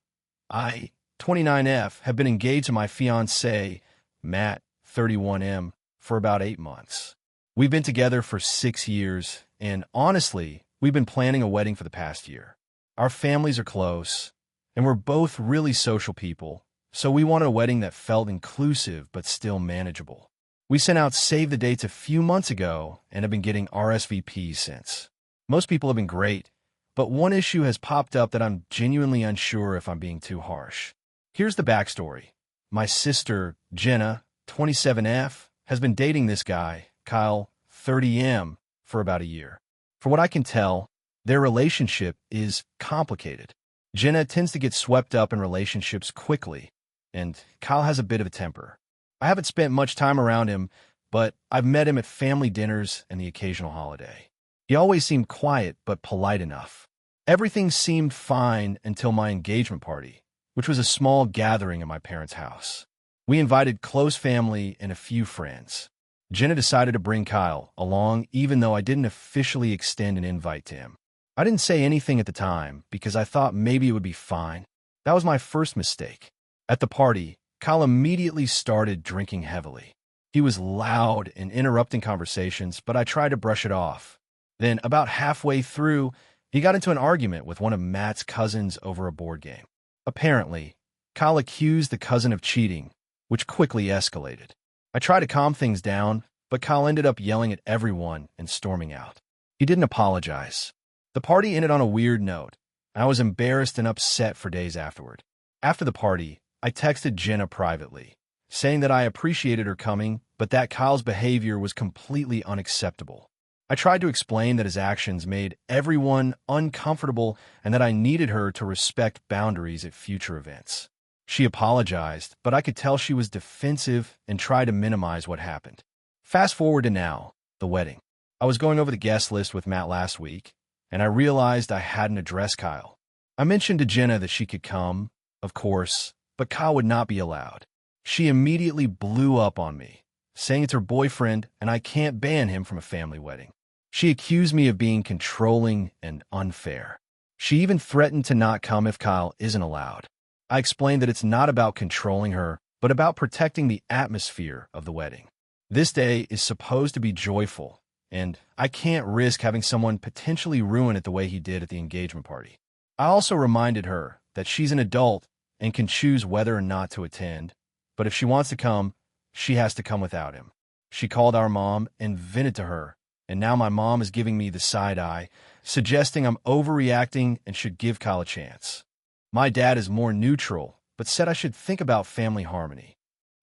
I, 29F, have been engaged to my fiancé, Matt, 31M, for about 8 months. We've been together for 6 years, and honestly, we've been planning a wedding for the past year. Our families are close, and we're both really social people, so we wanted a wedding that felt inclusive but still manageable. We sent out save the dates a few months ago and have been getting RSVPs since. Most people have been great, but one issue has popped up that I'm genuinely unsure if I'm being too harsh. Here's the backstory. My sister, Jenna, 27F, has been dating this guy, Kyle, 30M, for about a year. For what I can tell, their relationship is complicated. Jenna tends to get swept up in relationships quickly, and Kyle has a bit of a temper. I haven't spent much time around him, but I've met him at family dinners and the occasional holiday. He always seemed quiet but polite enough. Everything seemed fine until my engagement party, which was a small gathering at my parents' house. We invited close family and a few friends. Jenna decided to bring Kyle along even though I didn't officially extend an invite to him. I didn't say anything at the time because I thought maybe it would be fine. That was my first mistake. At the party, Kyle immediately started drinking heavily. He was loud and interrupting conversations, but I tried to brush it off. Then, about halfway through, he got into an argument with one of Matt's cousins over a board game. Apparently, Kyle accused the cousin of cheating, which quickly escalated. I tried to calm things down, but Kyle ended up yelling at everyone and storming out. He didn't apologize. The party ended on a weird note, and I was embarrassed and upset for days afterward. After the party, I texted Jenna privately, saying that I appreciated her coming, but that Kyle's behavior was completely unacceptable. I tried to explain that his actions made everyone uncomfortable and that I needed her to respect boundaries at future events. She apologized, but I could tell she was defensive and tried to minimize what happened. Fast forward to now, the wedding. I was going over the guest list with Matt last week, and I realized I hadn't addressed Kyle. I mentioned to Jenna that she could come, of course, but Kyle would not be allowed. She immediately blew up on me, saying it's her boyfriend and I can't ban him from a family wedding. She accused me of being controlling and unfair. She even threatened to not come if Kyle isn't allowed. I explained that it's not about controlling her, but about protecting the atmosphere of the wedding. This day is supposed to be joyful, and I can't risk having someone potentially ruin it the way he did at the engagement party. I also reminded her that she's an adult and can choose whether or not to attend, but if she wants to come, she has to come without him. She called our mom and vented to her, and now my mom is giving me the side eye, suggesting I'm overreacting and should give Kyle a chance. My dad is more neutral, but said I should think about family harmony.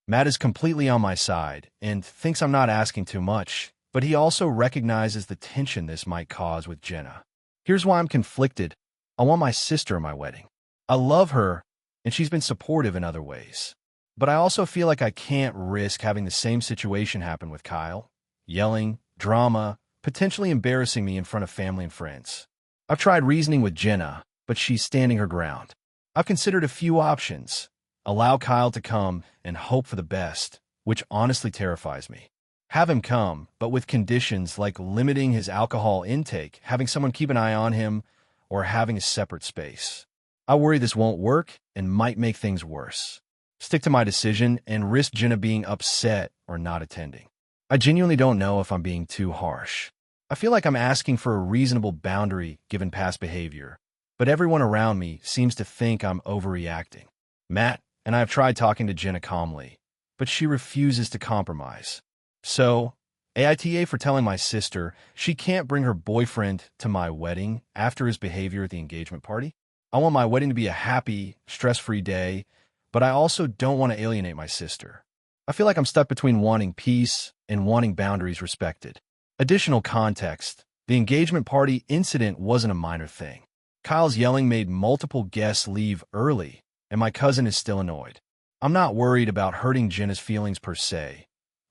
Matt is completely on my side and thinks I'm not asking too much, but he also recognizes the tension this might cause with Jenna. Here's why I'm conflicted. I want my sister at my wedding. I love her, and she's been supportive in other ways. But I also feel like I can't risk having the same situation happen with Kyle. Yelling, drama, potentially embarrassing me in front of family and friends. I've tried reasoning with Jenna, but she's standing her ground. I've considered a few options. Allow Kyle to come and hope for the best, which honestly terrifies me. Have him come, but with conditions like limiting his alcohol intake, having someone keep an eye on him, or having a separate space. I worry this won't work and might make things worse. Stick to my decision and risk Jenna being upset or not attending. I genuinely don't know if I'm being too harsh. I feel like I'm asking for a reasonable boundary given past behavior, but everyone around me seems to think I'm overreacting. Matt and I have tried talking to Jenna calmly, but she refuses to compromise. So, AITA for telling my sister she can't bring her boyfriend to my wedding after his behavior at the engagement party. I want my wedding to be a happy, stress-free day, but I also don't want to alienate my sister. I feel like I'm stuck between wanting peace and wanting boundaries respected. Additional context: the engagement party incident wasn't a minor thing. Kyle's yelling made multiple guests leave early, and my cousin is still annoyed. I'm not worried about hurting Jenna's feelings per se.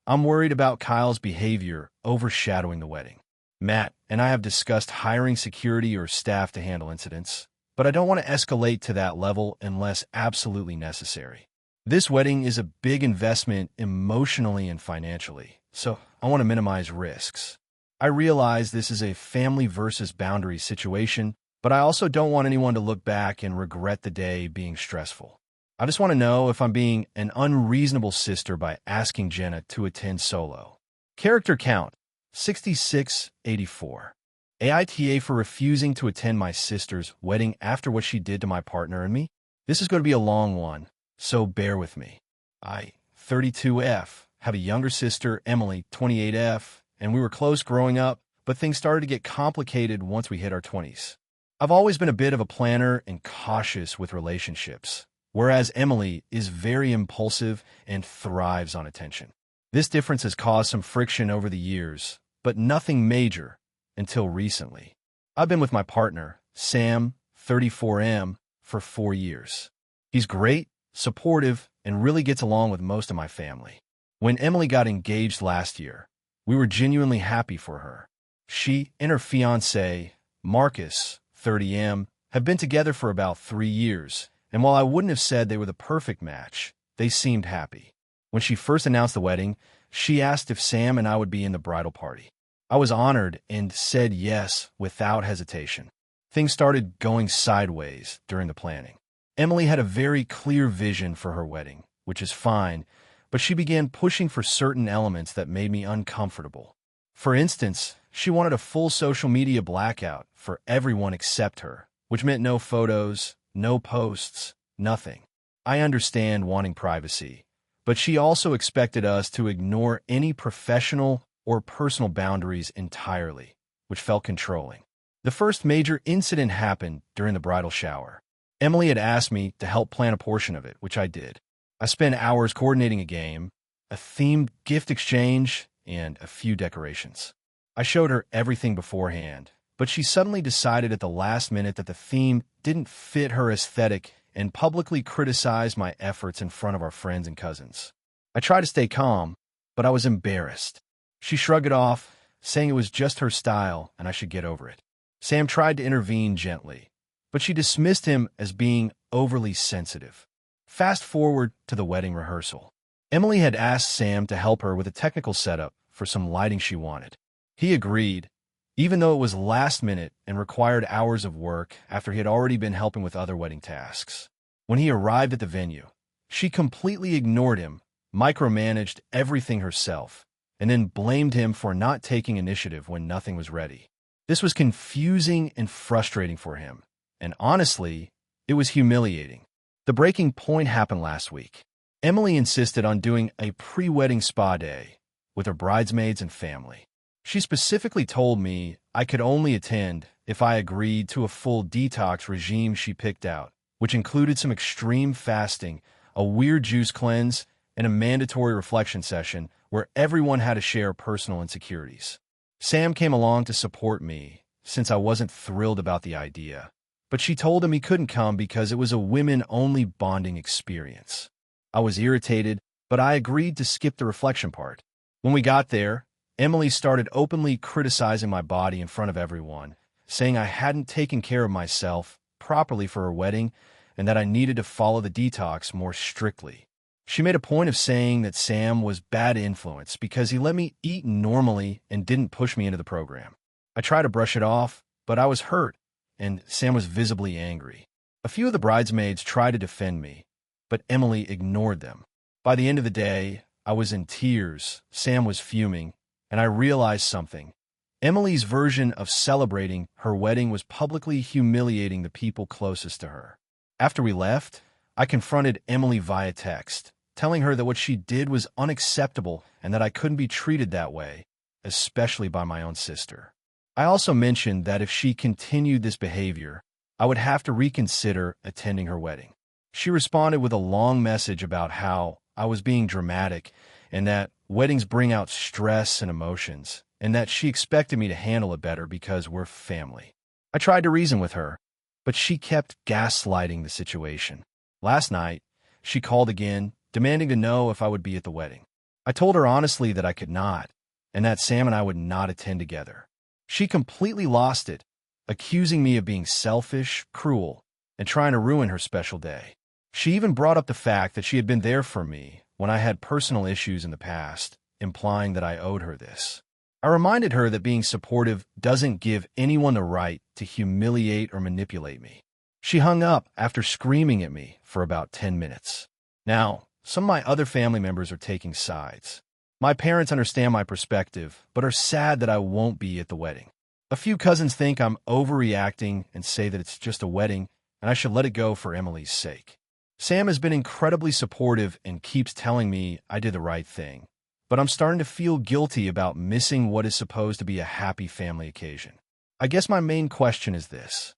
I'm worried about Kyle's behavior overshadowing the wedding. Matt and I have discussed hiring security or staff to handle incidents, but I don't want to escalate to that level unless absolutely necessary. This wedding is a big investment emotionally and financially, so I want to minimize risks. I realize this is a family versus boundaries situation, but I also don't want anyone to look back and regret the day being stressful. I just want to know if I'm being an unreasonable sister by asking Jenna to attend solo. Character count, 6684. AITA for refusing to attend my sister's wedding after what she did to my partner and me. This is going to be a long one, so bear with me. I, 32F, have a younger sister, Emily, 28F, and we were close growing up, but things started to get complicated once we hit our 20s. I've always been a bit of a planner and cautious with relationships, whereas Emily is very impulsive and thrives on attention. This difference has caused some friction over the years, but nothing major until recently. I've been with my partner, Sam, 34M, for 4 years. He's great, supportive, and really gets along with most of my family. When Emily got engaged last year, we were genuinely happy for her. She and her fiancé, Marcus, 30M, have been together for about 3 years, And while I wouldn't have said they were the perfect match, they seemed happy. When she first announced the wedding, she asked if Sam and I would be in the bridal party. I was honored and said yes without hesitation. Things started going sideways during the planning. Emily had a very clear vision for her wedding, which is fine, but she began pushing for certain elements that made me uncomfortable. For instance, she wanted a full social media blackout for everyone except her, which meant no photos, no posts, nothing. I understand wanting privacy, but she also expected us to ignore any professional or personal boundaries entirely, which felt controlling. The first major incident happened during the bridal shower. Emily had asked me to help plan a portion of it, which I did. I spent hours coordinating a game, a themed gift exchange, and a few decorations. I showed her everything beforehand, but she suddenly decided at the last minute that the theme didn't fit her aesthetic and publicly criticized my efforts in front of our friends and cousins. I tried to stay calm, but I was embarrassed. She shrugged it off, saying it was just her style and I should get over it. Sam tried to intervene gently, but she dismissed him as being overly sensitive. Fast forward to the wedding rehearsal. Emily had asked Sam to help her with a technical setup for some lighting she wanted. He agreed, even though it was last minute and required hours of work after he had already been helping with other wedding tasks. When he arrived at the venue, she completely ignored him, micromanaged everything herself, and then blamed him for not taking initiative when nothing was ready. This was confusing and frustrating for him, and honestly, it was humiliating. The breaking point happened last week. Emily insisted on doing a pre-wedding spa day with her bridesmaids and family. She specifically told me I could only attend if I agreed to a full detox regime she picked out, which included some extreme fasting, a weird juice cleanse, and a mandatory reflection session where everyone had to share personal insecurities. Sam came along to support me, since I wasn't thrilled about the idea, but she told him he couldn't come because it was a women-only bonding experience. I was irritated, but I agreed to skip the reflection part. When we got there, Emily started openly criticizing my body in front of everyone, saying I hadn't taken care of myself properly for her wedding and that I needed to follow the detox more strictly. She made a point of saying that Sam was bad influence because he let me eat normally and didn't push me into the program. I tried to brush it off, but I was hurt, and Sam was visibly angry. A few of the bridesmaids tried to defend me, but Emily ignored them. By the end of the day, I was in tears, Sam was fuming, and I realized something. Emily's version of celebrating her wedding was publicly humiliating the people closest to her. After we left, I confronted Emily via text, telling her that what she did was unacceptable and that I couldn't be treated that way, especially by my own sister. I also mentioned that if she continued this behavior, I would have to reconsider attending her wedding. She responded with a long message about how I was being dramatic and that weddings bring out stress and emotions, and that she expected me to handle it better because we're family. I tried to reason with her, but she kept gaslighting the situation. Last night, she called again, demanding to know if I would be at the wedding. I told her honestly that I could not, and that Sam and I would not attend together. She completely lost it, accusing me of being selfish, cruel, and trying to ruin her special day. She even brought up the fact that she had been there for me when I had personal issues in the past, implying that I owed her this. I reminded her that being supportive doesn't give anyone the right to humiliate or manipulate me. She hung up after screaming at me for about 10 minutes. Now, some of my other family members are taking sides. My parents understand my perspective, but are sad that I won't be at the wedding. A few cousins think I'm overreacting and say that it's just a wedding, and I should let it go for Emily's sake. Sam has been incredibly supportive and keeps telling me I did the right thing, but I'm starting to feel guilty about missing what is supposed to be a happy family occasion. I guess my main question is this.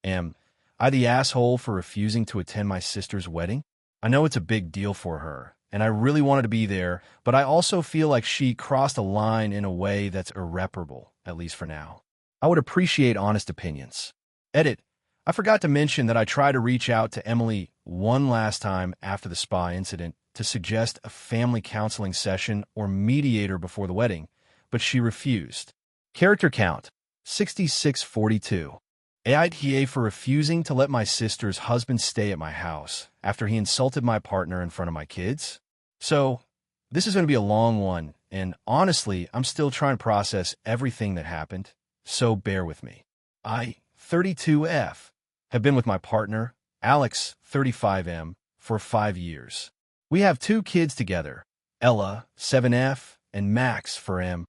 Am I the asshole for refusing to attend my sister's wedding? I know it's a big deal for her, and I really wanted to be there, but I also feel like she crossed a line in a way that's irreparable, at least for now. I would appreciate honest opinions. Edit. I forgot to mention that I tried to reach out to Emily one last time after the spa incident to suggest a family counseling session or mediator before the wedding, but she refused. Character count, 6642. AITA for refusing to let my sister's husband stay at my house after he insulted my partner in front of my kids. So, this is going to be a long one, and honestly, I'm still trying to process everything that happened, so bear with me. I, 32F, have been with my partner, Alex, 35M, for 5 years. We have 2 kids together, Ella, 7F, and Max, 4M.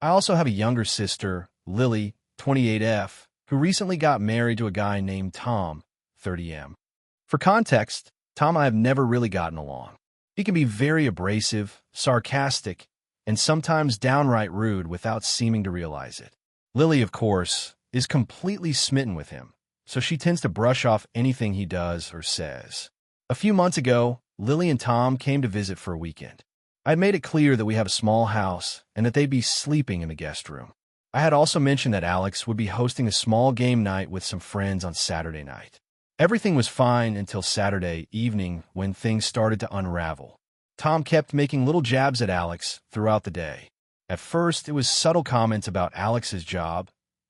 I also have a younger sister, Lily, 28F, who recently got married to a guy named Tom, 30M. For context, Tom and I have never really gotten along. He can be very abrasive, sarcastic, and sometimes downright rude without seeming to realize it. Lily, of course, is completely smitten with him, so she tends to brush off anything he does or says. A few months ago, Lily and Tom came to visit for a weekend. I had made it clear that we have a small house and that they'd be sleeping in the guest room. I had also mentioned that Alex would be hosting a small game night with some friends on Saturday night. Everything was fine until Saturday evening when things started to unravel. Tom kept making little jabs at Alex throughout the day. At first, it was subtle comments about Alex's job,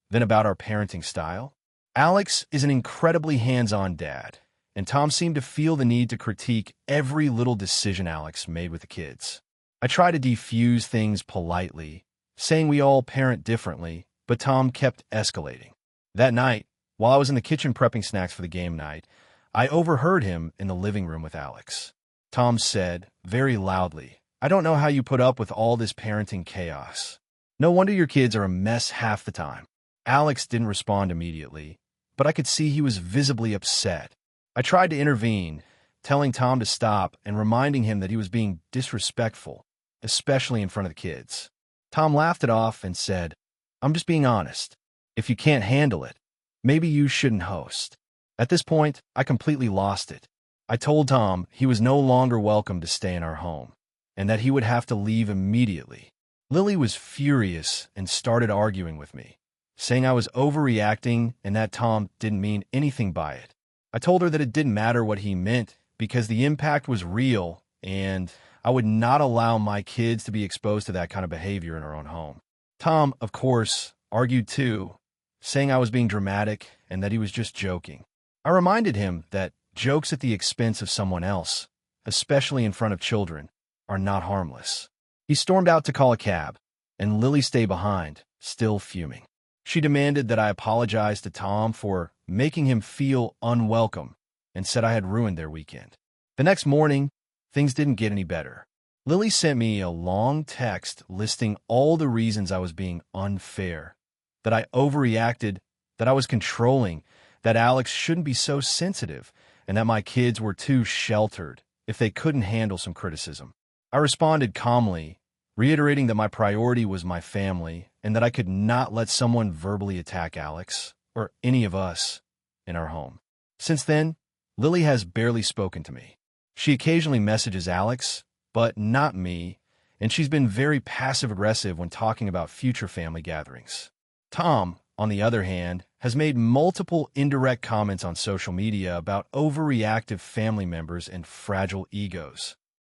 then about our parenting style. Alex is an incredibly hands-on dad, and Tom seemed to feel the need to critique every little decision Alex made with the kids. I tried to defuse things politely, saying we all parent differently, but Tom kept escalating. That night, while I was in the kitchen prepping snacks for the game night, I overheard him in the living room with Alex. Tom said, very loudly, "I don't know how you put up with all this parenting chaos. No wonder your kids are a mess half the time." Alex didn't respond immediately, but I could see he was visibly upset. I tried to intervene, telling Tom to stop and reminding him that he was being disrespectful, especially in front of the kids. Tom laughed it off and said, "I'm just being honest. If you can't handle it, maybe you shouldn't host." At this point, I completely lost it. I told Tom he was no longer welcome to stay in our home, and that he would have to leave immediately. Lily was furious and started arguing with me, saying I was overreacting and that Tom didn't mean anything by it. I told her that it didn't matter what he meant because the impact was real and I would not allow my kids to be exposed to that kind of behavior in our own home. Tom, of course, argued too, saying I was being dramatic and that he was just joking. I reminded him that jokes at the expense of someone else, especially in front of children, are not harmless. He stormed out to call a cab, and Lily stayed behind, still fuming. She demanded that I apologize to Tom for making him feel unwelcome and said I had ruined their weekend. The next morning, things didn't get any better. Lily sent me a long text listing all the reasons I was being unfair, that I overreacted, that I was controlling, that Alex shouldn't be so sensitive, and that my kids were too sheltered if they couldn't handle some criticism. I responded calmly, reiterating that my priority was my family and that I could not let someone verbally attack Alex or any of us in our home. Since then, Lily has barely spoken to me. She occasionally messages Alex, but not me, and she's been very passive-aggressive when talking about future family gatherings. Tom, on the other hand, has made multiple indirect comments on social media about overreactive family members and fragile egos.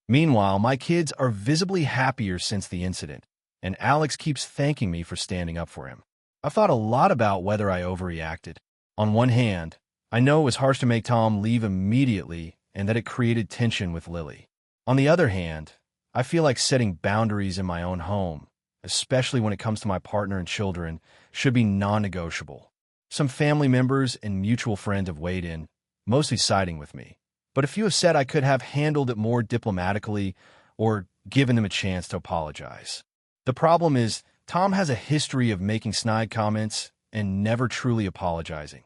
Meanwhile, my kids are visibly happier since the incident, and Alex keeps thanking me for standing up for him. I've thought a lot about whether I overreacted. On one hand, I know it was harsh to make Tom leave immediately and that it created tension with Lily. On the other hand, I feel like setting boundaries in my own home, especially when it comes to my partner and children, should be non-negotiable. Some family members and mutual friends have weighed in, mostly siding with me, but a few have said I could have handled it more diplomatically or given them a chance to apologize. The problem is, Tom has a history of making snide comments and never truly apologizing.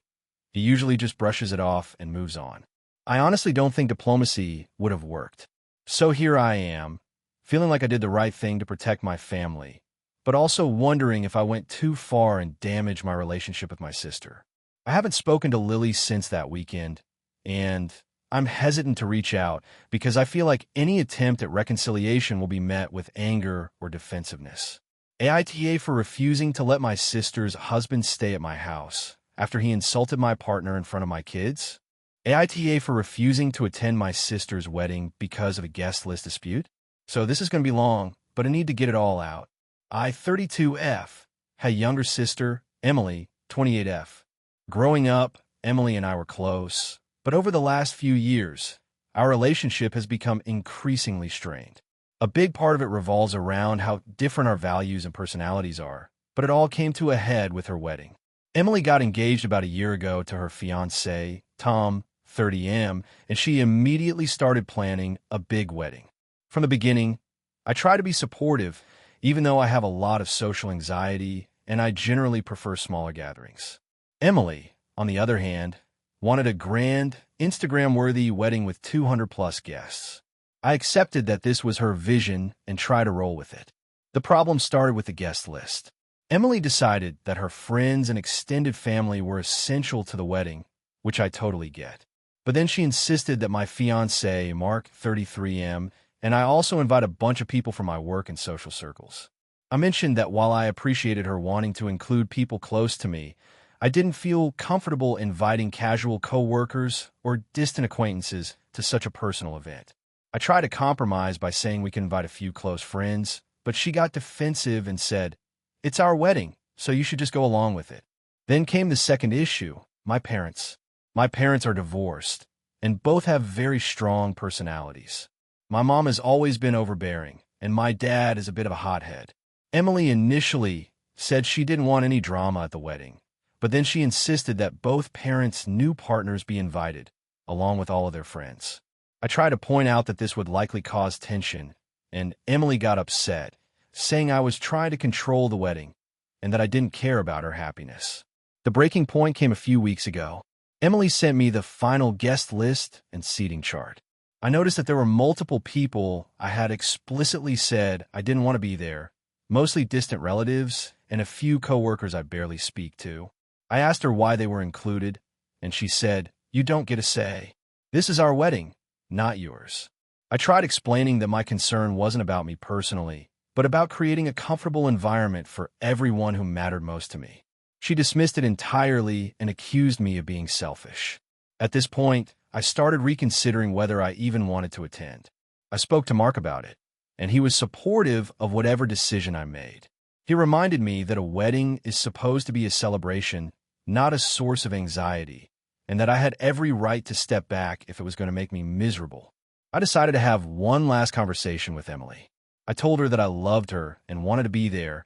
He usually just brushes it off and moves on. I honestly don't think diplomacy would have worked. So here I am, feeling like I did the right thing to protect my family, but also wondering if I went too far and damaged my relationship with my sister. I haven't spoken to Lily since that weekend, and I'm hesitant to reach out because I feel like any attempt at reconciliation will be met with anger or defensiveness. AITA for refusing to let my sister's husband stay at my house after he insulted my partner in front of my kids. AITA for refusing to attend my sister's wedding because of a guest list dispute. So this is going to be long, but I need to get it all out. I, 32F, had a younger sister, Emily, 28F. Growing up, Emily and I were close, but over the last few years, our relationship has become increasingly strained. A big part of it revolves around how different our values and personalities are, but it all came to a head with her wedding. Emily got engaged about a year ago to her fiancé, Tom, 30M, and she immediately started planning a big wedding. From the beginning, I try to be supportive, even though I have a lot of social anxiety and I generally prefer smaller gatherings. Emily, on the other hand, wanted a grand, Instagram-worthy wedding with 200-plus guests. I accepted that this was her vision and tried to roll with it. The problem started with the guest list. Emily decided that her friends and extended family were essential to the wedding, which I totally get. But then she insisted that my fiancé, Mark, 33M, and I also invite a bunch of people from my work and social circles. I mentioned that while I appreciated her wanting to include people close to me, I didn't feel comfortable inviting casual coworkers or distant acquaintances to such a personal event. I tried to compromise by saying we can invite a few close friends, but she got defensive and said, "It's our wedding, so you should just go along with it." Then came the second issue, my parents. My parents are divorced, and both have very strong personalities. My mom has always been overbearing, and my dad is a bit of a hothead. Emily initially said she didn't want any drama at the wedding, but then she insisted that both parents' new partners be invited, along with all of their friends. I tried to point out that this would likely cause tension, and Emily got upset, saying I was trying to control the wedding and that I didn't care about her happiness. The breaking point came a few weeks ago. Emily sent me the final guest list and seating chart. I noticed that there were multiple people I had explicitly said I didn't want to be there, mostly distant relatives and a few coworkers I barely speak to. I asked her why they were included, and she said, "You don't get a say. This is our wedding, not yours." I tried explaining that my concern wasn't about me personally, but about creating a comfortable environment for everyone who mattered most to me. She dismissed it entirely and accused me of being selfish. At this point, I started reconsidering whether I even wanted to attend. I spoke to Mark about it, and he was supportive of whatever decision I made. He reminded me that a wedding is supposed to be a celebration, not a source of anxiety, and that I had every right to step back if it was going to make me miserable. I decided to have one last conversation with Emily. I told her that I loved her and wanted to be there,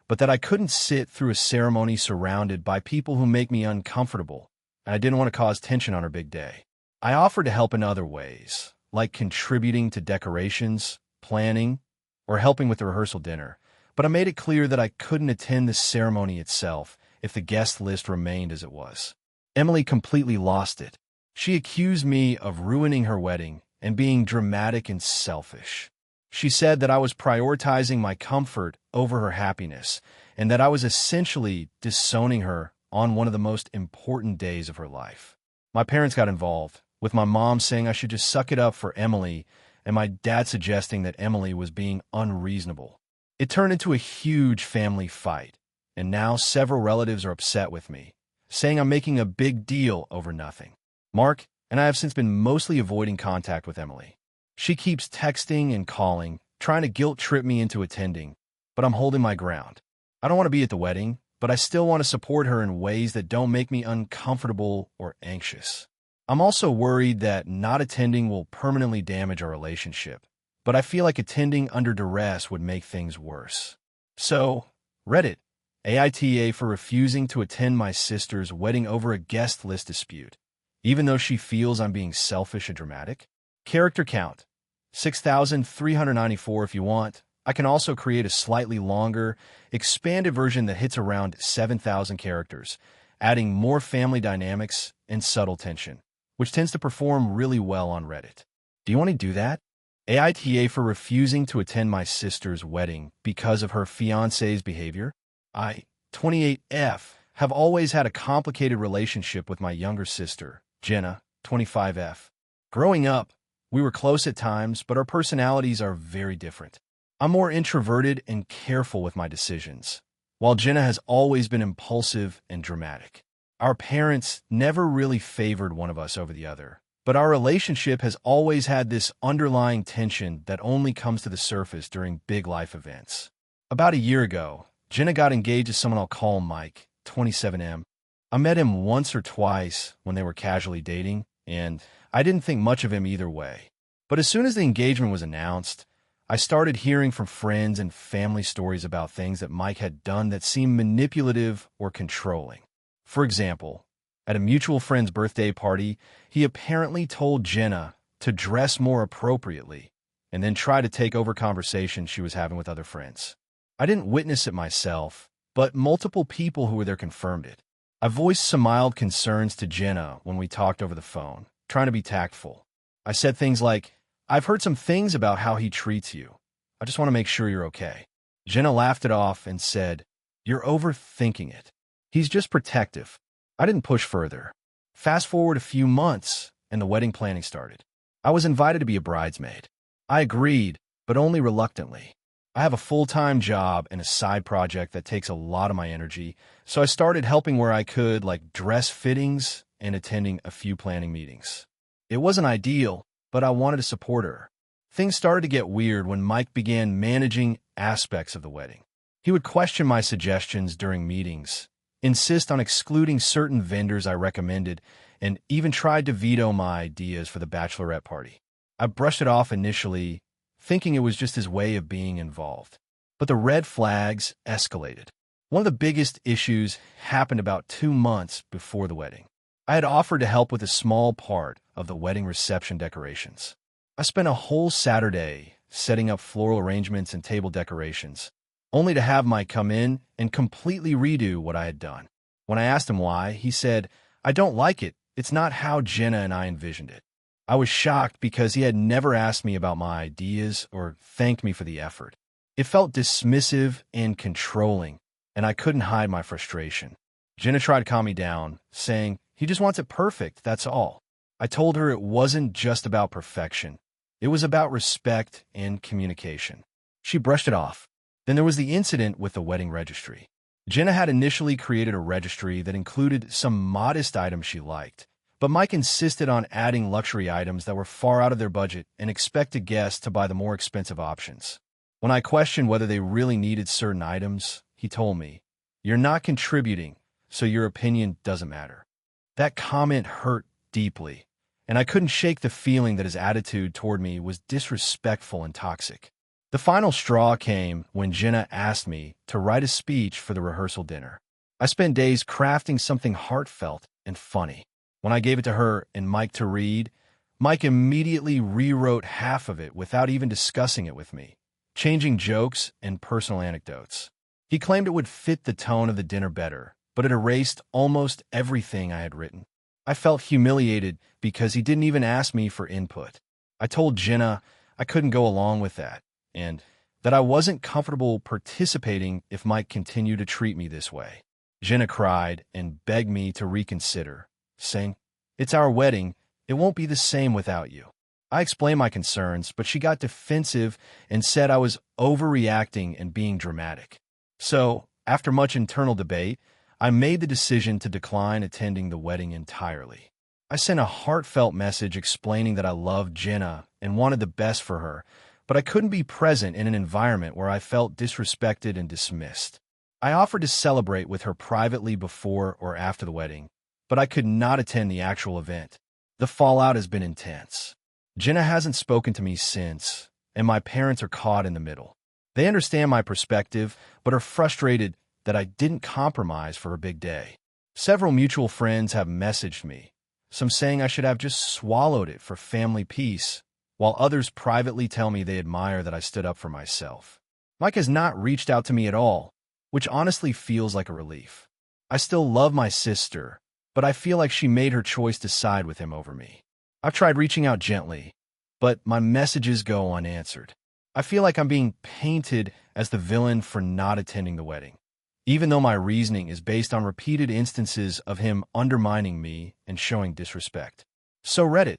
but that I couldn't sit through a ceremony surrounded by people who make me uncomfortable, and I didn't want to cause tension on her big day. I offered to help in other ways, like contributing to decorations, planning, or helping with the rehearsal dinner, but I made it clear that I couldn't attend the ceremony itself if the guest list remained as it was. Emily completely lost it. She accused me of ruining her wedding and being dramatic and selfish. She said that I was prioritizing my comfort over her happiness, and that I was essentially disowning her on one of the most important days of her life. My parents got involved, with my mom saying I should just suck it up for Emily, and my dad suggesting that Emily was being unreasonable. It turned into a huge family fight, and now several relatives are upset with me, saying I'm making a big deal over nothing. Mark and I have since been mostly avoiding contact with Emily. She keeps texting and calling, trying to guilt-trip me into attending, but I'm holding my ground. I don't want to be at the wedding, but I still want to support her in ways that don't make me uncomfortable or anxious. I'm also worried that not attending will permanently damage our relationship, but I feel like attending under duress would make things worse. So, Reddit, AITA for refusing to attend my sister's wedding over a guest list dispute, even though she feels I'm being selfish and dramatic. Character count, 6,394 if you want. I can also create a slightly longer, expanded version that hits around 7,000 characters, adding more family dynamics and subtle tension, which tends to perform really well on Reddit. Do you want to do that? AITA for refusing to attend my sister's wedding because of her fiancé's behavior. I, 28F, have always had a complicated relationship with my younger sister, Jenna, 25F. Growing up, we were close at times, but our personalities are very different. I'm more introverted and careful with my decisions, while Jenna has always been impulsive and dramatic. Our parents never really favored one of us over the other, but our relationship has always had this underlying tension that only comes to the surface during big life events. About a year ago, Jenna got engaged to someone I'll call Mike, 27M. I met him once or twice when they were casually dating, and I didn't think much of him either way. But as soon as the engagement was announced, I started hearing from friends and family stories about things that Mike had done that seemed manipulative or controlling. For example, at a mutual friend's birthday party, he apparently told Jenna to dress more appropriately and then try to take over conversations she was having with other friends. I didn't witness it myself, but multiple people who were there confirmed it. I voiced some mild concerns to Jenna when we talked over the phone, trying to be tactful. I said things like, "I've heard some things about how he treats you. I just want to make sure you're okay." Jenna laughed it off and said, "You're overthinking it. He's just protective." I didn't push further. Fast forward a few months, and the wedding planning started. I was invited to be a bridesmaid. I agreed, but only reluctantly. I have a full-time job and a side project that takes a lot of my energy, so I started helping where I could, like dress fittings and attending a few planning meetings. It wasn't ideal, but I wanted to support her. Things started to get weird when Mike began managing aspects of the wedding. He would question my suggestions during meetings, insist on excluding certain vendors I recommended, and even tried to veto my ideas for the bachelorette party. I brushed it off initially, thinking it was just his way of being involved. But the red flags escalated. One of the biggest issues happened about 2 months before the wedding. I had offered to help with a small part of the wedding reception decorations. I spent a whole Saturday setting up floral arrangements and table decorations, only to have Mike come in and completely redo what I had done. When I asked him why, he said, "I don't like it. It's not how Jenna and I envisioned it." I was shocked because he had never asked me about my ideas or thanked me for the effort. It felt dismissive and controlling, and I couldn't hide my frustration. Jenna tried to calm me down, saying, "He just wants it perfect, that's all." I told her it wasn't just about perfection. It was about respect and communication. She brushed it off. Then there was the incident with the wedding registry. Jenna had initially created a registry that included some modest items she liked, but Mike insisted on adding luxury items that were far out of their budget and expected guests to buy the more expensive options. When I questioned whether they really needed certain items, he told me, "You're not contributing, so your opinion doesn't matter." That comment hurt deeply, and I couldn't shake the feeling that his attitude toward me was disrespectful and toxic. The final straw came when Jenna asked me to write a speech for the rehearsal dinner. I spent days crafting something heartfelt and funny. When I gave it to her and Mike to read, Mike immediately rewrote half of it without even discussing it with me, changing jokes and personal anecdotes. He claimed it would fit the tone of the dinner better, but it erased almost everything I had written. I felt humiliated because he didn't even ask me for input. I told Jenna I couldn't go along with that, and that I wasn't comfortable participating if Mike continued to treat me this way. Jenna cried and begged me to reconsider, saying, "It's our wedding. It won't be the same without you." I explained my concerns, but she got defensive and said I was overreacting and being dramatic. So, after much internal debate, I made the decision to decline attending the wedding entirely. I sent a heartfelt message explaining that I loved Jenna and wanted the best for her, but I couldn't be present in an environment where I felt disrespected and dismissed. I offered to celebrate with her privately before or after the wedding, but I could not attend the actual event. The fallout has been intense. Jenna hasn't spoken to me since, and my parents are caught in the middle. They understand my perspective, but are frustrated that I didn't compromise for a big day. Several mutual friends have messaged me, some saying I should have just swallowed it for family peace, while others privately tell me they admire that I stood up for myself. Mike has not reached out to me at all, which honestly feels like a relief. I still love my sister, but I feel like she made her choice to side with him over me. I've tried reaching out gently, but my messages go unanswered. I feel like I'm being painted as the villain for not attending the wedding, even though my reasoning is based on repeated instances of him undermining me and showing disrespect. So Reddit,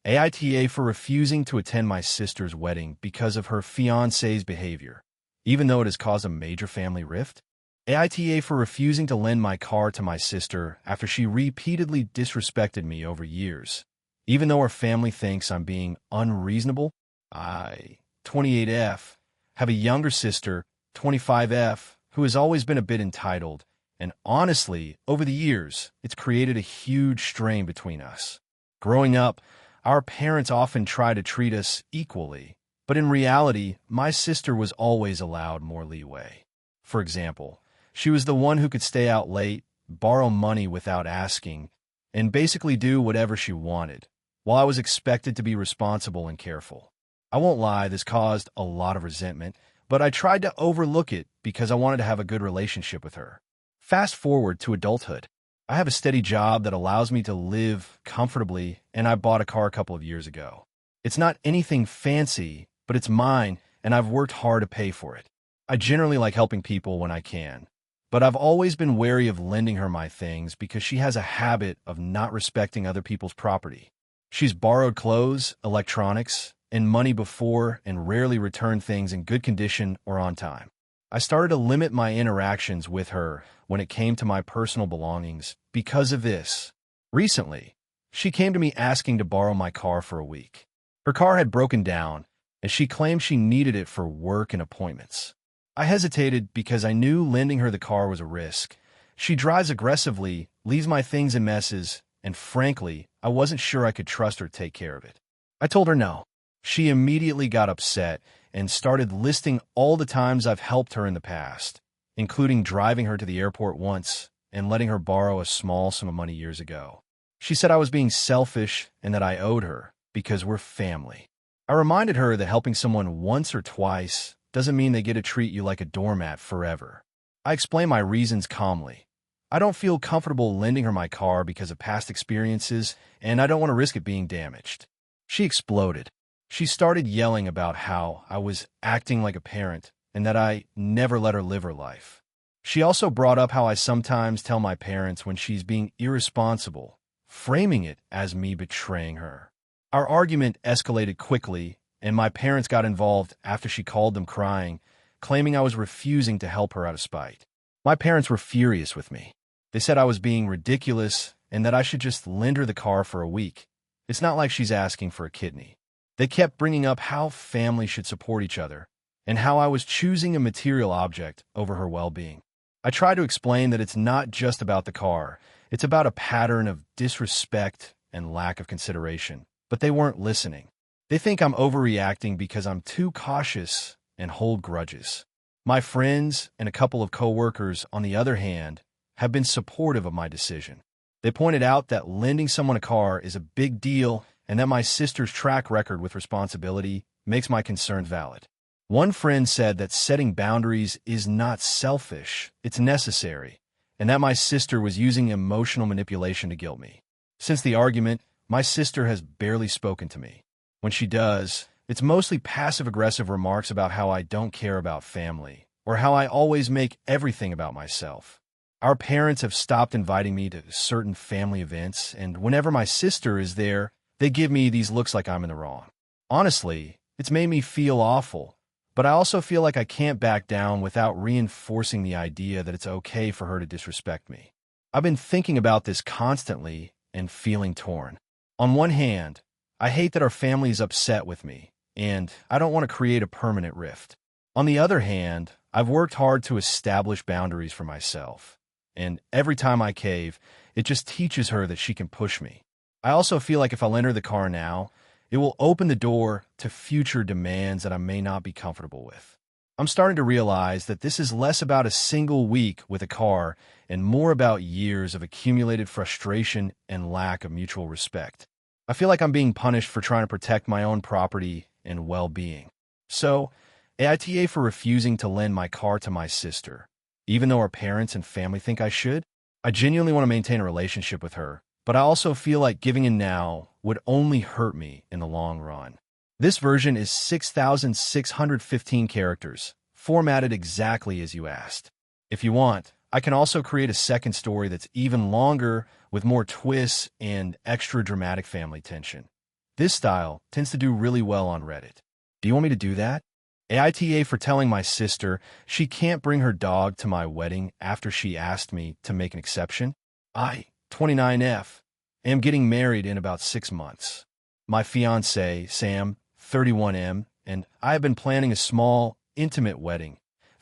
AITA for refusing to attend my sister's wedding because of her fiancé's behavior, even though it has caused a major family rift. AITA for refusing to lend my car to my sister after she repeatedly disrespected me over years, even though her family thinks I'm being unreasonable. I, 28F, have a younger sister, 25F, who has always been a bit entitled And honestly, over the years, it's created a huge strain between us. Growing up, our parents often try to treat us equally, but in reality, my sister was always allowed more leeway. For example, she was the one who could stay out late, borrow money without asking, and basically do whatever she wanted, while I was expected to be responsible and careful. I won't lie, this caused a lot of resentment, but I tried to overlook it because I wanted to have a good relationship with her. Fast forward to adulthood. I have a steady job that allows me to live comfortably, and I bought a car a couple of years ago. It's not anything fancy, but it's mine, and I've worked hard to pay for it. I generally like helping people when I can, but I've always been wary of lending her my things because she has a habit of not respecting other people's property. She's borrowed clothes, electronics, and money before and rarely returned things in good condition or on time. I started to limit my interactions with her when it came to my personal belongings because of this. Recently, she came to me asking to borrow my car for a week. Her car had broken down, and she claimed she needed it for work and appointments. I hesitated because I knew lending her the car was a risk. She drives aggressively, leaves my things in messes, and frankly, I wasn't sure I could trust her to take care of it. I told her no. She immediately got upset and started listing all the times I've helped her in the past, including driving her to the airport once and letting her borrow a small sum of money years ago. She said I was being selfish and that I owed her because we're family. I reminded her that helping someone once or twice doesn't mean they get to treat you like a doormat forever. I explained my reasons calmly. I don't feel comfortable lending her my car because of past experiences, and I don't want to risk it being damaged. She exploded. She started yelling about how I was acting like a parent and that I never let her live her life. She also brought up how I sometimes tell my parents when she's being irresponsible, framing it as me betraying her. Our argument escalated quickly, and my parents got involved after she called them crying, claiming I was refusing to help her out of spite. My parents were furious with me. They said I was being ridiculous and that I should just lend her the car for a week. It's not like she's asking for a kidney. They kept bringing up how families should support each other and how I was choosing a material object over her well-being. I tried to explain that it's not just about the car. It's about a pattern of disrespect and lack of consideration. But they weren't listening. They think I'm overreacting because I'm too cautious and hold grudges. My friends and a couple of coworkers, on the other hand, have been supportive of my decision. They pointed out that lending someone a car is a big deal and that my sister's track record with responsibility makes my concerns valid. One friend said that setting boundaries is not selfish, it's necessary, and that my sister was using emotional manipulation to guilt me. Since the argument, my sister has barely spoken to me. When she does, it's mostly passive-aggressive remarks about how I don't care about family, or how I always make everything about myself. Our parents have stopped inviting me to certain family events, and whenever my sister is there, they give me these looks like I'm in the wrong. Honestly, it's made me feel awful, but I also feel like I can't back down without reinforcing the idea that it's okay for her to disrespect me. I've been thinking about this constantly and feeling torn. On one hand, I hate that our family is upset with me, and I don't want to create a permanent rift. On the other hand, I've worked hard to establish boundaries for myself, and every time I cave, it just teaches her that she can push me. I also feel like if I lend her the car now, it will open the door to future demands that I may not be comfortable with. I'm starting to realize that this is less about a single week with a car and more about years of accumulated frustration and lack of mutual respect. I feel like I'm being punished for trying to protect my own property and well-being. So, AITA for refusing to lend my car to my sister. Even though our parents and family think I should, I genuinely want to maintain a relationship with her, but I also feel like giving in now would only hurt me in the long run. This version is 6,615 characters, formatted exactly as you asked. If you want, I can also create a second story that's even longer with more twists and extra dramatic family tension. This style tends to do really well on Reddit. Do you want me to do that? AITA for telling my sister she can't bring her dog to my wedding after she asked me to make an exception. I, 29F, am getting married in about 6 months. My fiancé, Sam, 31M, and I have been planning a small, intimate wedding,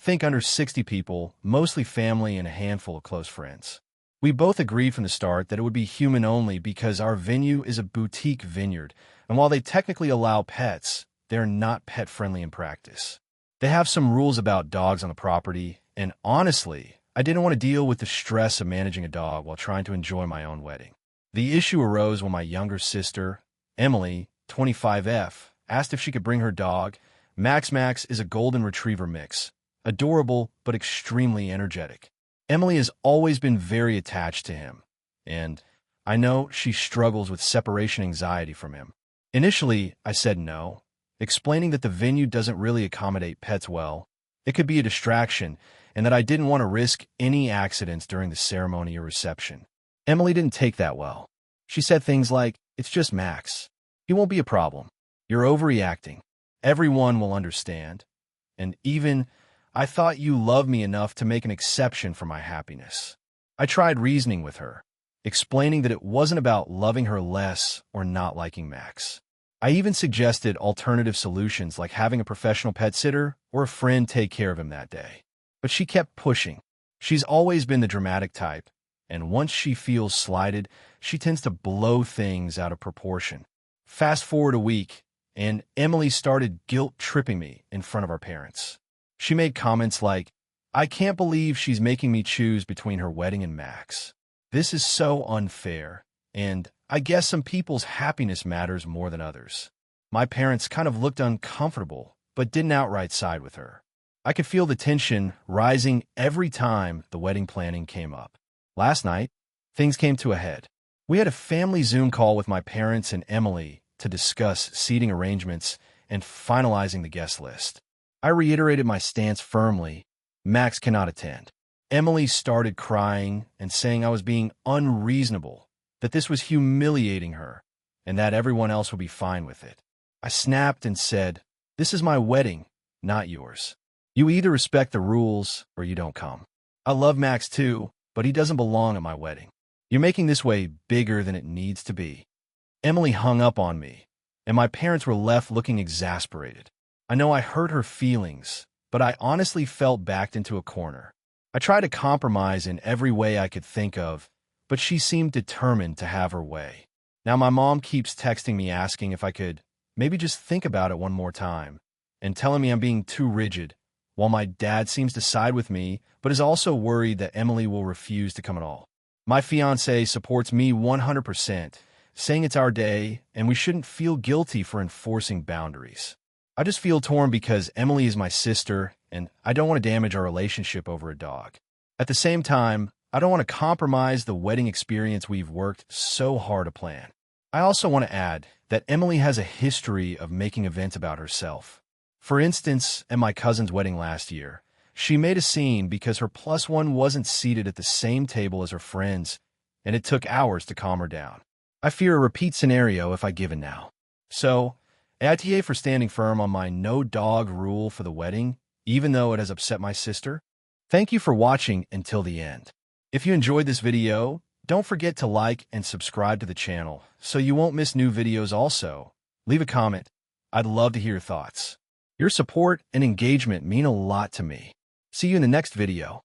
Think under 60 people, mostly family and a handful of close friends. We both agreed from the start that it would be human only because our venue is a boutique vineyard, and while they technically allow pets, they're not pet-friendly in practice. They have some rules about dogs on the property, and honestly, I didn't want to deal with the stress of managing a dog while trying to enjoy my own wedding. The issue arose when my younger sister, Emily, 25F, asked if she could bring her dog. Max is a golden retriever mix, adorable but extremely energetic. Emily has always been very attached to him, and I know she struggles with separation anxiety from him. Initially, I said no, explaining that the venue doesn't really accommodate pets well. It could be a distraction, and that I didn't want to risk any accidents during the ceremony or reception. Emily didn't take that well. She said things like, "It's just Max. He won't be a problem. You're overreacting. Everyone will understand. And even, I thought you loved me enough to make an exception for my happiness." I tried reasoning with her, explaining that it wasn't about loving her less or not liking Max. I even suggested alternative solutions like having a professional pet sitter or a friend take care of him that day. But she kept pushing. She's always been the dramatic type, and once she feels slighted, she tends to blow things out of proportion. Fast forward a week, and Emily started guilt-tripping me in front of our parents. She made comments like, "I can't believe she's making me choose between her wedding and Max. This is so unfair, and I guess some people's happiness matters more than others." My parents kind of looked uncomfortable, but didn't outright side with her. I could feel the tension rising every time the wedding planning came up. Last night, things came to a head. We had a family Zoom call with my parents and Emily to discuss seating arrangements and finalizing the guest list. I reiterated my stance firmly. Max cannot attend. Emily started crying and saying I was being unreasonable, that this was humiliating her, and that everyone else would be fine with it. I snapped and said, "This is my wedding, not yours. You either respect the rules or you don't come. I love Max too, but he doesn't belong at my wedding. You're making this way bigger than it needs to be." Emily hung up on me, and my parents were left looking exasperated. I know I hurt her feelings, but I honestly felt backed into a corner. I tried to compromise in every way I could think of, but she seemed determined to have her way. Now my mom keeps texting me asking if I could maybe just think about it one more time, and telling me I'm being too rigid, while my dad seems to side with me, but is also worried that Emily will refuse to come at all. My fiancé supports me 100%, saying it's our day and we shouldn't feel guilty for enforcing boundaries. I just feel torn because Emily is my sister, and I don't want to damage our relationship over a dog. At the same time, I don't want to compromise the wedding experience we've worked so hard to plan. I also want to add that Emily has a history of making events about herself. For instance, at my cousin's wedding last year, she made a scene because her plus one wasn't seated at the same table as her friends, and it took hours to calm her down. I fear a repeat scenario if I give in now. So, AITA for standing firm on my no dog rule for the wedding, even though it has upset my sister. Thank you for watching until the end. If you enjoyed this video, don't forget to like and subscribe to the channel so you won't miss new videos also. Leave a comment. I'd love to hear your thoughts. Your support and engagement mean a lot to me. See you in the next video.